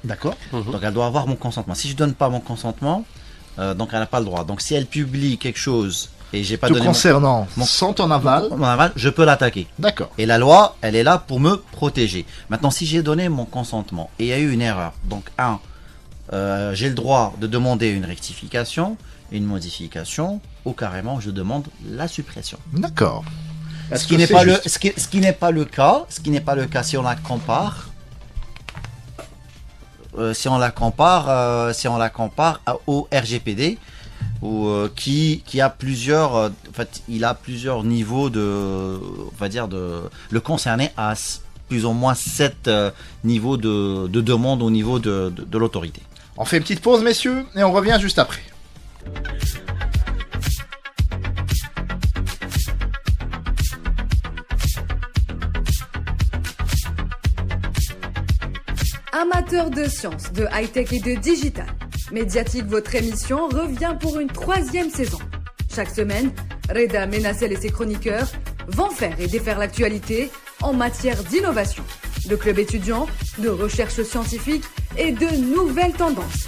D'accord. Donc elle doit avoir mon consentement. Si je donne pas mon consentement, donc elle n'a pas le droit. Donc si elle publie quelque chose et j'ai pas donné concernant sans ton aval, je peux l'attaquer. D'accord. Et la loi, elle est là pour me protéger. Maintenant, si j'ai donné mon consentement et il y a eu une erreur, donc j'ai le droit de demander une rectification, une modification, ou carrément je demande la suppression. D'accord. Ce qui n'est pas le cas si on la compare. Si on la compare au RGPD, qui a plusieurs, en fait, il a plusieurs niveaux le concerné a plus ou moins 7 niveaux de demande au niveau de l'autorité. On fait une petite pause, messieurs, et on revient juste après. Amateurs de science, de high-tech et de digital, Médiatique, votre émission, revient pour une 3e saison. Chaque semaine, Reda Menassel et ses chroniqueurs vont faire et défaire l'actualité en matière d'innovation, de club étudiant, de recherche scientifique et de nouvelles tendances.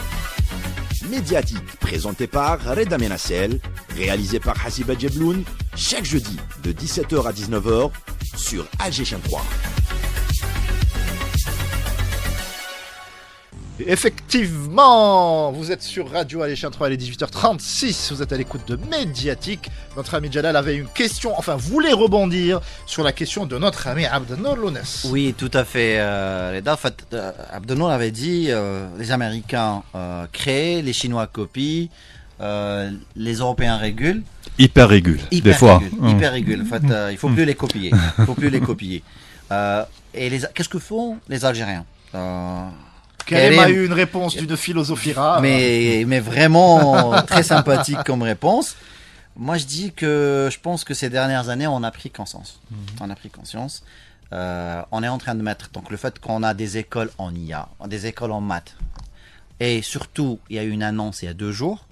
Médiatique, présenté par Reda Menassel, réalisé par Hasiba Djebloun, chaque jeudi de 17h à 19h sur Alger 3. Effectivement, vous êtes sur Radio Alger 3, il est 18h36, vous êtes à l'écoute de Médiatique. Notre ami Jalal avait une question, enfin voulait rebondir sur la question de notre ami Abdenour Lounès. Oui, tout à fait, Reda. En fait, Abdenour avait dit les Américains créent, les Chinois copient, les Européens régulent. Hyper régulent, des fois. Hyper régulent. En fait, il faut plus les copier. Et qu'est-ce que font les Algériens? Karim a eu une réponse d'une philosophie rare. Mais vraiment très sympathique comme réponse. Moi, je pense que ces dernières années, on a pris conscience. On a pris conscience. On est en train de mettre, donc le fait qu'on a des écoles en IA, des écoles en maths, et surtout, il y a eu une annonce il y a 2 jours,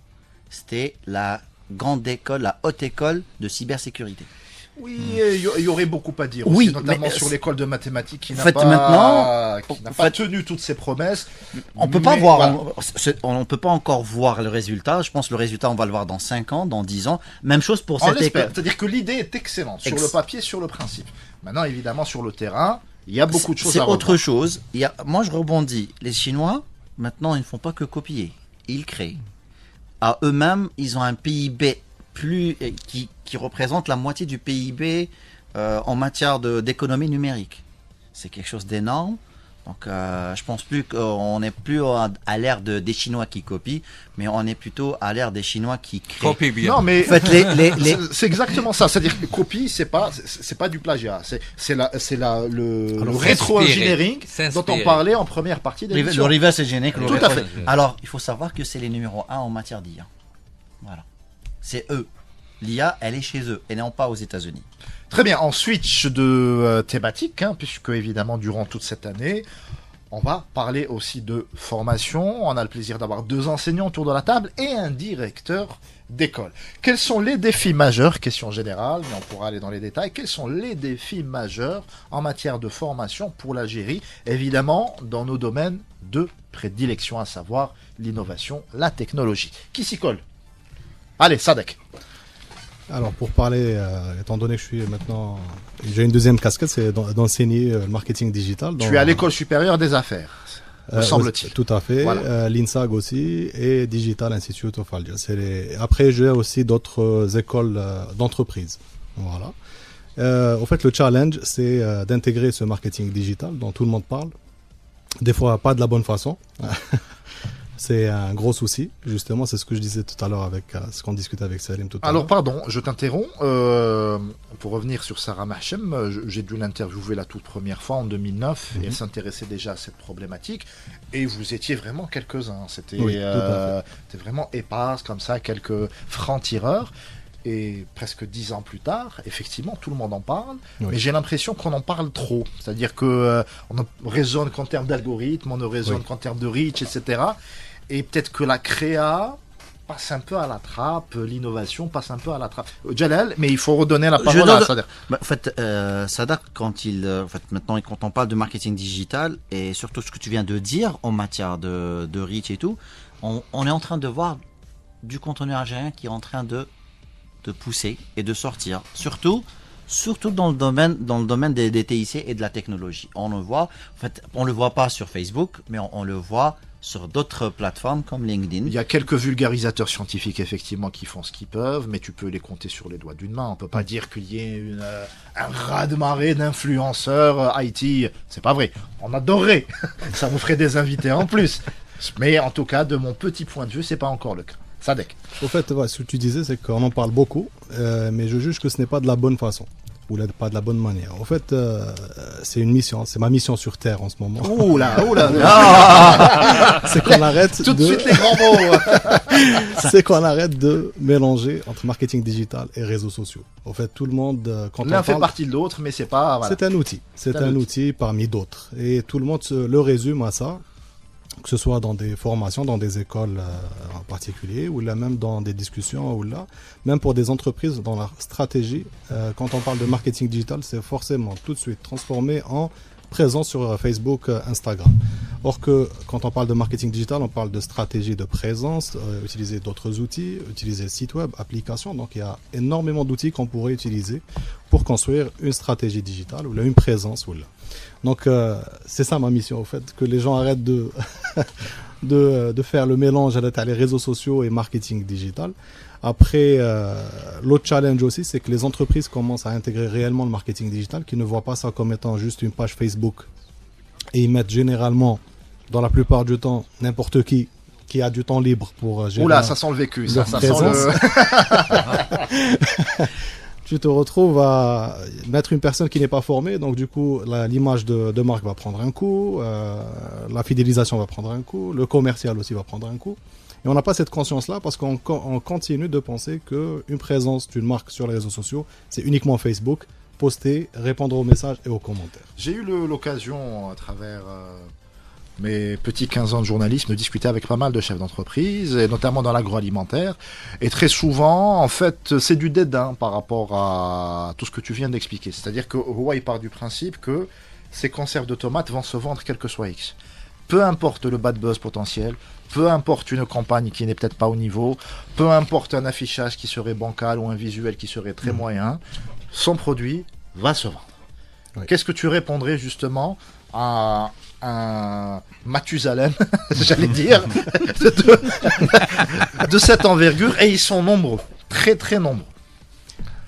c'était la grande école, la haute école de cybersécurité. Oui, il y aurait beaucoup à dire aussi, notamment sur l'école de mathématiques qui n'a pas tenu toutes ses promesses. On peut pas voir, on peut pas encore voir le résultat. Je pense que le résultat, on va le voir dans 5 ans, dans 10 ans. Même chose pour cette école. C'est-à-dire que l'idée est excellente, sur le papier, sur le principe. Maintenant, évidemment, sur le terrain, Il y a beaucoup de choses à revoir. C'est autre chose. Moi, je rebondis. Les Chinois, maintenant, ils ne font pas que copier. Ils créent. À eux-mêmes, ils ont un PIB qui représente la moitié du PIB en matière d'économie numérique. C'est quelque chose d'énorme. Donc, je pense plus qu'on n'est plus à l'ère des Chinois qui copient, mais on est plutôt à l'ère des Chinois qui créent. Copie bien. Non, mais en fait, c'est exactement ça. C'est-à-dire que copie, c'est pas du plagiat. C'est le rétro-engineering dont on parlait en première partie des Le reverse engineering. Tout à fait. Alors, il faut savoir que c'est les numéros 1 en matière d'IA. Voilà. C'est eux. L'IA, elle est chez eux et non pas aux États-Unis. Très bien, on switch de thématique, puisque évidemment durant toute cette année, on va parler aussi de formation. On a le plaisir d'avoir 2 enseignants autour de la table et un directeur d'école. Quels sont les défis majeurs, question générale, mais on pourra aller dans les détails, quels sont les défis majeurs en matière de formation pour l'Algérie, évidemment dans nos domaines de prédilection, à savoir l'innovation, la technologie. Qui s'y colle? Allez, Sadek. Alors pour parler, étant donné que je suis maintenant, j'ai une deuxième casquette, c'est d'enseigner le marketing digital. Tu es à l'école supérieure des affaires, me semble-t-il. Tout à fait, voilà. L'INSAG aussi et Digital Institute of Alger. Après, j'ai aussi d'autres écoles d'entreprise. Voilà. En fait, le challenge, c'est d'intégrer ce marketing digital dont tout le monde parle. Des fois, pas de la bonne façon. C'est un gros souci, justement, c'est ce que je disais tout à l'heure avec ce qu'on discutait avec Salim tout à l'heure. Alors pardon, je t'interromps, pour revenir sur Sarah Mahchem, j'ai dû l'interviewer la toute première fois en 2009, et elle s'intéressait déjà à cette problématique, et vous étiez vraiment quelques-uns, c'était vraiment éparse comme ça, quelques francs-tireurs. Et presque 10 ans plus tard, effectivement, tout le monde en parle, mais j'ai l'impression qu'on en parle trop. C'est-à-dire qu'on ne raisonne qu'en termes d'algorithmes, on ne raisonne qu'en termes de reach, etc. Et peut-être que la créa passe un peu à la trappe, l'innovation passe un peu à la trappe. Jalal, mais il faut redonner la parole à Sadek. En fait, Sadek, maintenant, quand on parle de marketing digital, et surtout ce que tu viens de dire en matière de reach et tout, on est en train de voir du contenu algérien qui est en train de pousser et de sortir, surtout dans le domaine des TIC et de la technologie. On le voit, en fait, on le voit pas sur Facebook, mais on le voit sur d'autres plateformes comme LinkedIn. Il y a quelques vulgarisateurs scientifiques effectivement qui font ce qu'ils peuvent, mais tu peux les compter sur les doigts d'une main. On peut pas dire qu'il y ait un raz-de-marée d'influenceurs IT. C'est pas vrai. On adorerait. Ça vous ferait des invités en plus. Mais en tout cas, de mon petit point de vue, c'est pas encore le cas. Sadek. Au fait, ce que tu disais, c'est qu'on en parle beaucoup, mais je juge que ce n'est pas de la bonne façon, ou pas de la bonne manière. En fait, c'est une mission, c'est ma mission sur Terre en ce moment. Ouh là c'est qu'on arrête tout de suite les grands mots. C'est qu'on arrête de mélanger entre marketing digital et réseaux sociaux. En fait, tout le monde, quand l'un fait partie de l'autre, mais c'est pas. Voilà. C'est un outil. C'est un outil parmi d'autres, et tout le monde le résume à ça. Que ce soit dans des formations, dans des écoles en particulier, ou là même dans des discussions, ou là, même pour des entreprises dans leur stratégie, quand on parle de marketing digital, c'est forcément tout de suite transformé en présence sur Facebook, Instagram. Or que quand on parle de marketing digital, on parle de stratégie de présence, utiliser d'autres outils, utiliser site web, applications. Donc il y a énormément d'outils qu'on pourrait utiliser pour construire une stratégie digitale ou là, une présence. Ou là. Donc c'est ça ma mission au fait, que les gens arrêtent de faire le mélange à les réseaux sociaux et marketing digital. Après, l'autre challenge aussi, c'est que les entreprises commencent à intégrer réellement le marketing digital, qui ne voient pas ça comme étant juste une page Facebook. Et ils mettent généralement, dans la plupart du temps, n'importe qui a du temps libre pour gérer. Oula, ça sent le vécu, ça sent le... Tu te retrouves à mettre une personne qui n'est pas formée, donc du coup, l'image de marque va prendre un coup, la fidélisation va prendre un coup, le commercial aussi va prendre un coup. Et on n'a pas cette conscience-là parce qu'on continue de penser qu'une présence d'une marque sur les réseaux sociaux, c'est uniquement Facebook, poster, répondre aux messages et aux commentaires. J'ai eu l'occasion, à travers mes petits 15 ans de journalisme, de discuter avec pas mal de chefs d'entreprise, et notamment dans l'agroalimentaire. Et très souvent, en fait, c'est du dédain par rapport à tout ce que tu viens d'expliquer. C'est-à-dire que Huawei part du principe que ces conserves de tomates vont se vendre quel que soit X. Peu importe le bad buzz potentiel, peu importe une campagne qui n'est peut-être pas au niveau, peu importe un affichage qui serait bancal ou un visuel qui serait très moyen, son produit va se vendre. Qu'est-ce que tu répondrais justement à un Mathusalem, j'allais dire, de cette envergure, et ils sont nombreux, très très nombreux.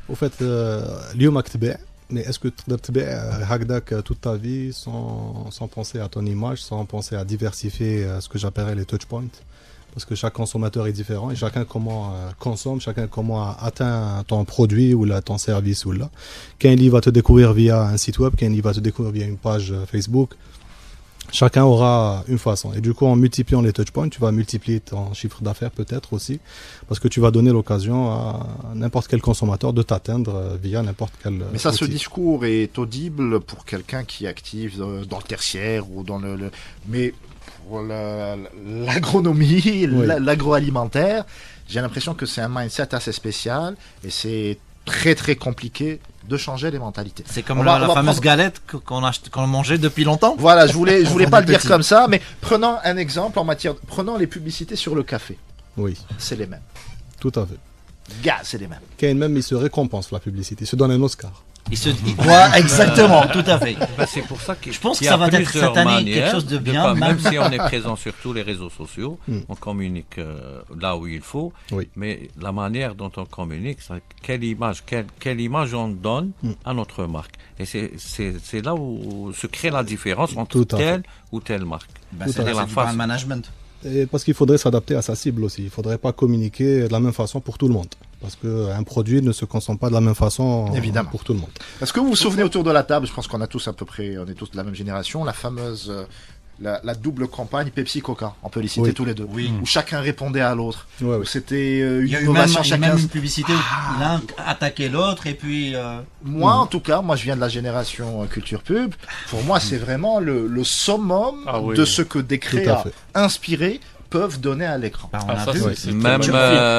Au fait, اليوم تبيع, mais est-ce que tu تبيع هكذاك toute ta vie sans penser à ton image, sans penser à diversifier ce que j'appellerais les touch points? Parce que chaque consommateur est différent et chacun comment consomme, chacun comment atteint ton produit ou là, ton service ou là. Quelqu'un va te découvrir via un site web, quelqu'un va te découvrir via une page Facebook. Chacun aura une façon. Et du coup, en multipliant les touchpoints, tu vas multiplier ton chiffre d'affaires peut-être aussi, parce que tu vas donner l'occasion à n'importe quel consommateur de t'atteindre via n'importe quel Mais ça, outil. ce discours est audible pour quelqu'un qui est actif dans le tertiaire ou dans le... Mais pour l'agronomie, l'agroalimentaire, j'ai l'impression que c'est un mindset assez spécial et c'est très très compliqué de changer les mentalités. C'est comme la fameuse galette qu'on mangeait depuis longtemps. Voilà, je voulais pas le dire comme ça, mais prenons un exemple prenons les publicités sur le café. Oui. C'est les mêmes. Tout à fait. Gars, c'est les mêmes. Même il se récompense la publicité, il se donne un Oscar. Ouais, exactement, tout à fait. C'est pour ça que je pense que ça va être cette année quelque chose de bien. Même si on est présent sur tous les réseaux sociaux, on communique là où il faut. Oui. Mais la manière dont on communique, quelle image on donne à notre marque. Et c'est là où se crée la différence entre telle ou telle marque. C'est la phase management. Et parce qu'il faudrait s'adapter à sa cible aussi. Il ne faudrait pas communiquer de la même façon pour tout le monde. Parce qu'un produit ne se consomme pas de la même façon évidemment pour tout le monde. Est-ce que vous vous souvenez autour de la table, je pense qu'on a tous à peu près, on est tous de la même génération, la fameuse... La double campagne Pepsi-Coca, on peut les citer tous les deux, où chacun répondait à l'autre, où c'était une innovation. Il y a même une publicité où l'un attaquait l'autre et puis... Moi en tout cas, je viens de la génération culture pub, pour moi c'est vraiment le summum de ce que des créas inspirés peuvent donner à l'écran. Même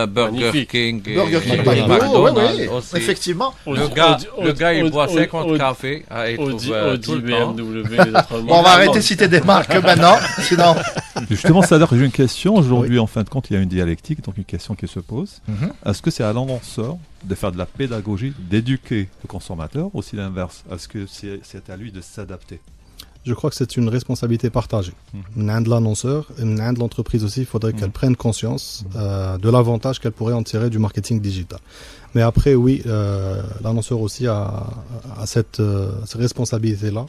Burger King, McDonald's, effectivement. Le gars il boit 50 cafés et Audi, BMW, on va arrêter de citer des marques maintenant, sinon... Justement, c'est-à-dire que j'ai une question. Aujourd'hui, en fin de compte, il y a une dialectique, donc une question qui se pose. Est-ce que c'est à l'annonceur de faire de la pédagogie, d'éduquer le consommateur, ou si l'inverse? Est-ce que c'est à lui de s'adapter? Je crois que c'est une responsabilité partagée. De l'annonceur et de l'entreprise aussi, il faudrait qu'elle prenne conscience de l'avantage qu'elle pourrait en tirer du marketing digital. Mais après, oui, l'annonceur aussi a cette responsabilité-là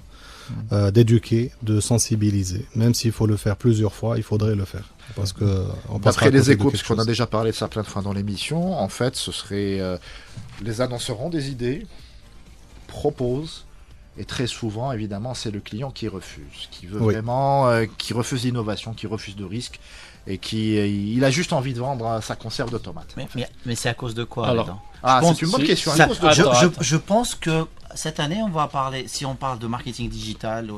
d'éduquer, de sensibiliser. Même s'il faut le faire plusieurs fois, il faudrait le faire. Parce que d'après les échos, puisqu'on a déjà parlé de ça plein de fois dans l'émission, en fait, ce serait les annonceurs ont des idées, proposent. Et très souvent, évidemment, c'est le client qui refuse, qui veut vraiment, qui refuse l'innovation, qui refuse de risque, et il a juste envie de vendre sa conserve de tomates. Mais c'est à cause de quoi? Alors, c'est une bonne question. Je pense que cette année, on va parler, si on parle de marketing digital,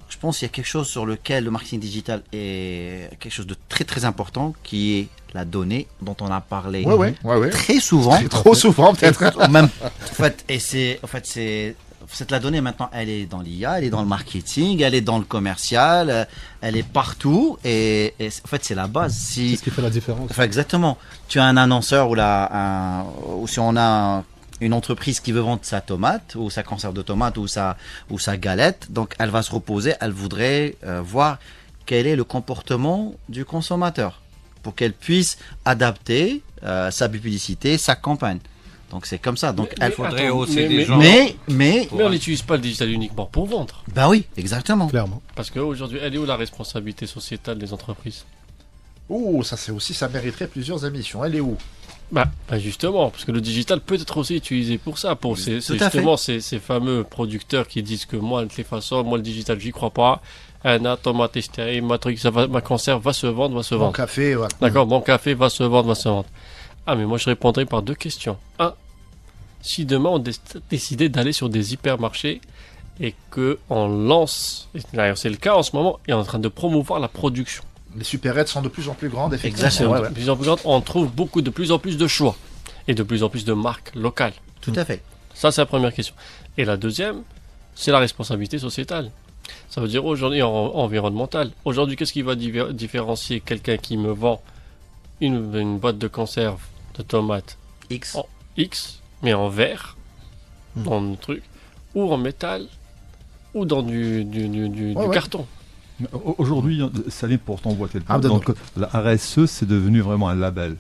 je pense qu'il y a quelque chose sur lequel le marketing digital est quelque chose de très très important, qui est la donnée dont on a parlé très souvent. Trop souvent peut-être. Même, la donnée maintenant, elle est dans l'IA, elle est dans le marketing, elle est dans le commercial, elle est partout et en fait c'est la base. C'est ce qui fait la différence. Enfin, exactement. Tu as un annonceur ou si on a une entreprise qui veut vendre sa tomate ou sa conserve de tomate ou sa galette, donc elle va se reposer, elle voudrait voir quel est le comportement du consommateur pour qu'elle puisse adapter sa publicité, sa campagne. Donc c'est comme ça. Donc il faudrait aussi des gens. Mais on n'utilise pas le digital uniquement pour vendre. Ben oui, exactement. Clairement. Parce qu'aujourd'hui, elle est où la responsabilité sociétale des entreprises? Ça mériterait plusieurs émissions. Elle est où? Justement, parce que le digital peut être aussi utilisé pour ça, pour ces fameux producteurs qui disent que moi, de toute façon, le digital, j'y crois pas. Tomate hystérique, ma conserve va se vendre. Mon café, ouais. D'accord, mon café va se vendre. Ah, mais moi, je répondrai par deux questions. Si demain, on décidait d'aller sur des hypermarchés et qu'on lance, d'ailleurs c'est le cas en ce moment, et on est en train de promouvoir la production. Les supérettes sont de plus en plus grandes, effectivement. Exactement, de plus en plus grandes, on trouve de plus en plus de choix et de plus en plus de marques locales. Tout à fait. Ça, c'est la première question. Et la deuxième, c'est la responsabilité sociétale. Ça veut dire aujourd'hui environnementale. Aujourd'hui, qu'est-ce qui va différencier quelqu'un qui me vend une boîte de conserve de tomates X, mais en verre, dans le truc, ou en métal ou dans du carton. Aujourd'hui, Salim, pour t'emboîter le peu, donc la RSE, c'est devenu vraiment un label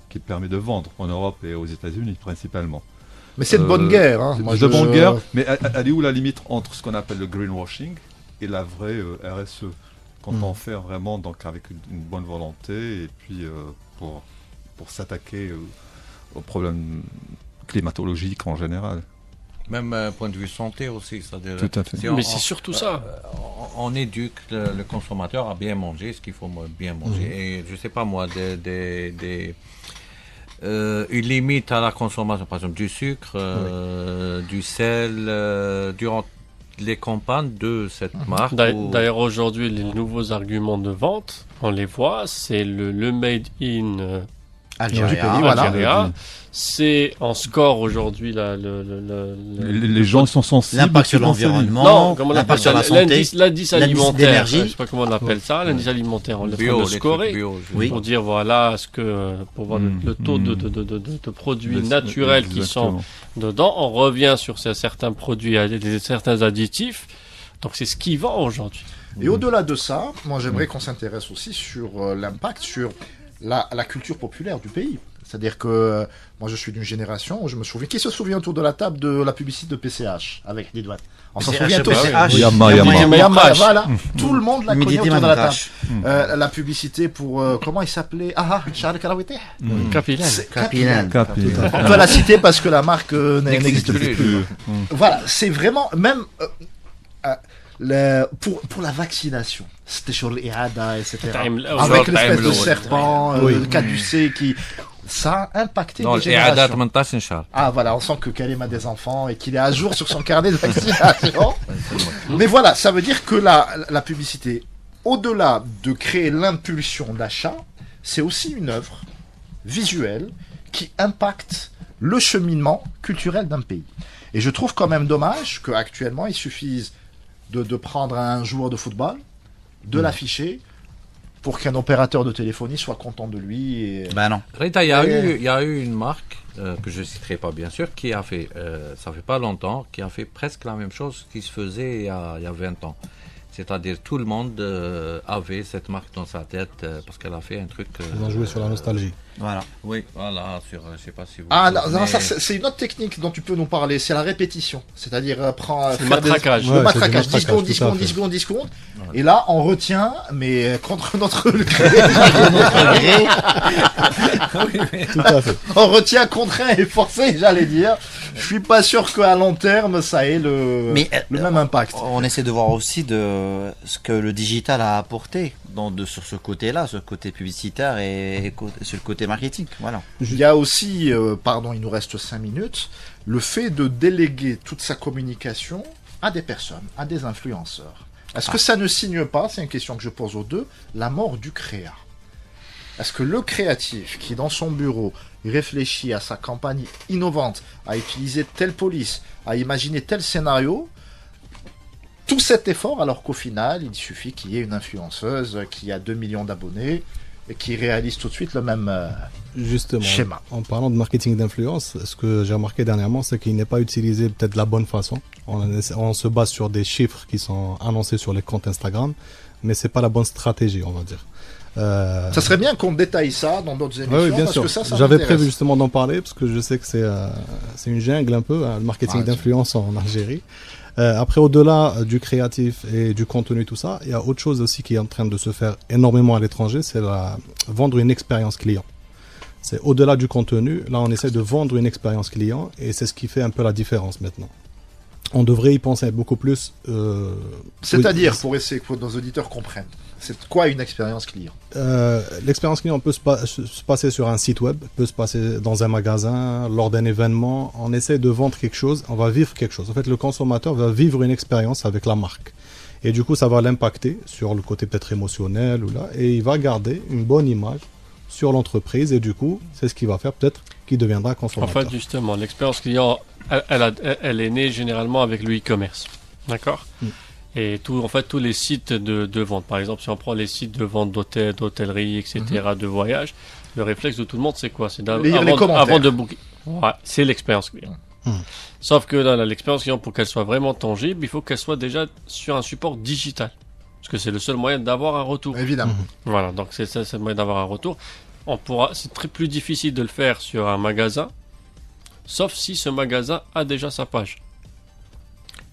qui permet de vendre en Europe et aux États-Unis principalement. Mais c'est de bonne guerre. Hein. C'est de bonne guerre, mais elle est où la limite entre ce qu'on appelle le greenwashing et la vraie RSE quand on fait vraiment donc avec une bonne volonté et puis pour s'attaquer aux problèmes climatologiques en général. Même point de vue santé aussi. C'est-à-dire, tout à fait. Mais c'est surtout ça. On éduque le consommateur à bien manger, ce qu'il faut bien manger. Et je sais pas moi, une limite à la consommation, par exemple du sucre, du sel, durant les campagnes de cette marque. D'ailleurs, aujourd'hui, les nouveaux arguments de vente, on les voit, c'est le made in Algérie. C'est en score aujourd'hui les gens sont sensibles. L'impact sur l'environnement, l'impact sur la santé, l'indice alimentaire. Je sais pas comment on appelle ça, l'indice alimentaire. On est en train de scorer pour dire voilà pour voir le taux de produits naturels qui sont dedans. On revient sur certains produits, certains additifs. Donc c'est ce qui vend aujourd'hui. Et au-delà de ça, moi j'aimerais qu'on s'intéresse aussi sur l'impact sur la culture populaire du pays. C'est-à-dire que moi je suis d'une génération où je me souviens. Qui se souvient autour de la table de la publicité de PCH avec Didouane? On s'en souvient tous. Yamaha. Voilà. Tout le monde la connaît autour de la table. La publicité pour comment il s'appelait? Charles Karawite. Capilan. On peut la citer parce que la marque n'existe plus. Voilà, c'est vraiment même. Pour la vaccination, c'était sur l'Iada, etc. Avec l'espèce de serpent caducé qui. Ça a impacté les générations. Voilà, on sent que Karim a des enfants et qu'il est à jour sur son carnet de vaccination. Mais voilà, ça veut dire que la publicité, au-delà de créer l'impulsion d'achat, c'est aussi une œuvre visuelle qui impacte le cheminement culturel d'un pays. Et je trouve quand même dommage qu'actuellement, il suffise de prendre un joueur de football, de l'afficher, pour qu'un opérateur de téléphonie soit content de lui. Non. Rita, il y a eu une marque, que je ne citerai pas bien sûr, qui a fait, ça fait pas longtemps, qui a fait presque la même chose qui se faisait il y a 20 ans. C'est-à-dire tout le monde avait cette marque dans sa tête parce qu'elle a fait un truc... Ils ont joué sur la nostalgie. Voilà. Oui, voilà, je sais pas si vous... non, ça c'est une autre technique dont tu peux nous parler, c'est la répétition. C'est-à-dire le matraquage. Le matraquage, 10 secondes. Ouais. Et là, on retient, mais contre notre gré. Tout à fait. On retient contraint et forcé, j'allais dire. Je suis pas sûr qu'à long terme, ça ait le même impact. On essaie de voir aussi de ce que le digital a apporté sur ce côté-là, ce côté publicitaire et sur le côté marketing. Voilà. Il y a aussi, il nous reste 5 minutes, le fait de déléguer toute sa communication à des personnes, à des influenceurs. Est-ce que ça ne signe pas, c'est une question que je pose aux deux, la mort du créa? Est-ce que le créatif qui, dans son bureau, réfléchit à sa campagne innovante, à utiliser telle police, à imaginer tel scénario, tout cet effort, alors qu'au final, il suffit qu'il y ait une influenceuse qui a 2 millions d'abonnés et qui réalise tout de suite le même schéma. En parlant de marketing d'influence, ce que j'ai remarqué dernièrement, c'est qu'il n'est pas utilisé peut-être de la bonne façon. On se base sur des chiffres qui sont annoncés sur les comptes Instagram, mais c'est pas la bonne stratégie, on va dire. Ça serait bien qu'on détaille ça dans d'autres émissions. Oui, bien sûr. J'avais prévu justement d'en parler parce que je sais que c'est une jungle un peu, le marketing d'influence en Algérie. Après, au-delà du créatif et du contenu, tout ça, il y a autre chose aussi qui est en train de se faire énormément à l'étranger, c'est vendre une expérience client. C'est au-delà du contenu, là on essaie de vendre une expérience client et c'est ce qui fait un peu la différence maintenant. On devrait y penser beaucoup plus. C'est-à-dire, pour essayer que nos auditeurs comprennent, c'est quoi une expérience client? L'expérience client peut se passer sur un site web, peut se passer dans un magasin, lors d'un événement. On essaie de vendre quelque chose, on va vivre quelque chose. En fait, le consommateur va vivre une expérience avec la marque. Et du coup, ça va l'impacter sur le côté peut-être émotionnel et il va garder une bonne image sur l'entreprise et du coup, c'est ce qui va faire peut-être qu'il deviendra consommateur. En fait, justement, l'expérience client, elle est née généralement avec le e-commerce. D'accord ? Et tous les sites de vente, par exemple, si on prend les sites de vente d'hôtellerie, etc., de voyage, le réflexe de tout le monde, c'est quoi? C'est avant de booker. Ouais, c'est l'expérience client. Sauf que là, l'expérience client, pour qu'elle soit vraiment tangible, il faut qu'elle soit déjà sur un support digital. Parce que c'est le seul moyen d'avoir un retour. Évidemment. Voilà, donc c'est le moyen d'avoir un retour. C'est très plus difficile de le faire sur un magasin, sauf si ce magasin a déjà sa page.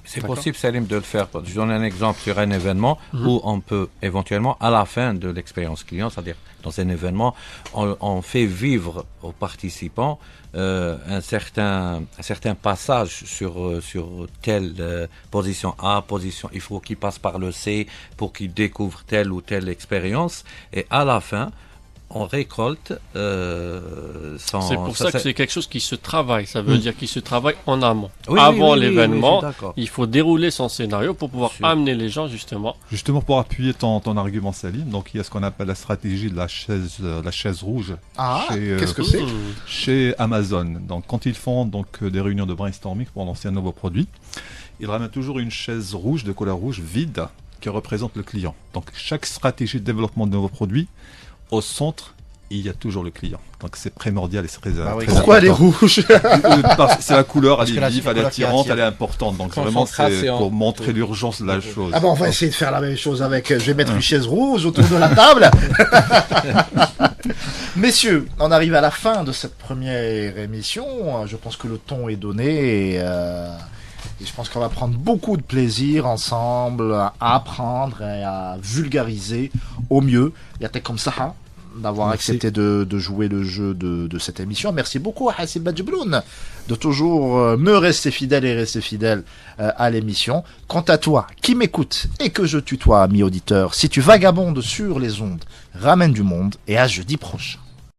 C'est possible, Salim, de le faire. Je donne un exemple sur un événement où on peut éventuellement, à la fin de l'expérience client, c'est-à-dire dans un événement, on fait vivre aux participants un certain passage sur telle position A, position. Il faut qu'il passe par le C pour qu'il découvre telle ou telle expérience. Et à la fin, on récolte C'est pour ça que c'est quelque chose qui se travaille. Ça veut dire qu'il se travaille en amont. Avant l'événement, il faut dérouler son scénario pour pouvoir amener les gens justement. Justement pour appuyer ton argument, Salim, donc il y a ce qu'on appelle la stratégie de la chaise rouge. Qu'est-ce que c'est? Chez Amazon. Donc quand ils font des réunions de brainstorming pour lancer un nouveau produit, ils ramènent toujours une chaise rouge de couleur rouge vide qui représente le client. Donc chaque stratégie de développement de nouveaux produits, au centre, il y a toujours le client. Donc c'est primordial et c'est très Pourquoi elle est rouge? C'est la couleur, elle est vive, elle est attirante, elle est importante. Donc vraiment, c'est pour montrer l'urgence de la chose. On va essayer de faire la même chose avec... Je vais mettre une chaise rouge autour de la table. Messieurs, on arrive à la fin de cette première émission. Je pense que le ton est donné et je pense qu'on va prendre beaucoup de plaisir ensemble à apprendre et à vulgariser au mieux. Il y a comme ça d'avoir accepté de jouer le jeu de cette émission. Merci beaucoup à Hassib Badjebloun de toujours me rester fidèle et rester fidèle à l'émission. Quant à toi, qui m'écoute et que je tutoie, ami auditeur, si tu vagabondes sur les ondes, ramène du monde et à jeudi prochain.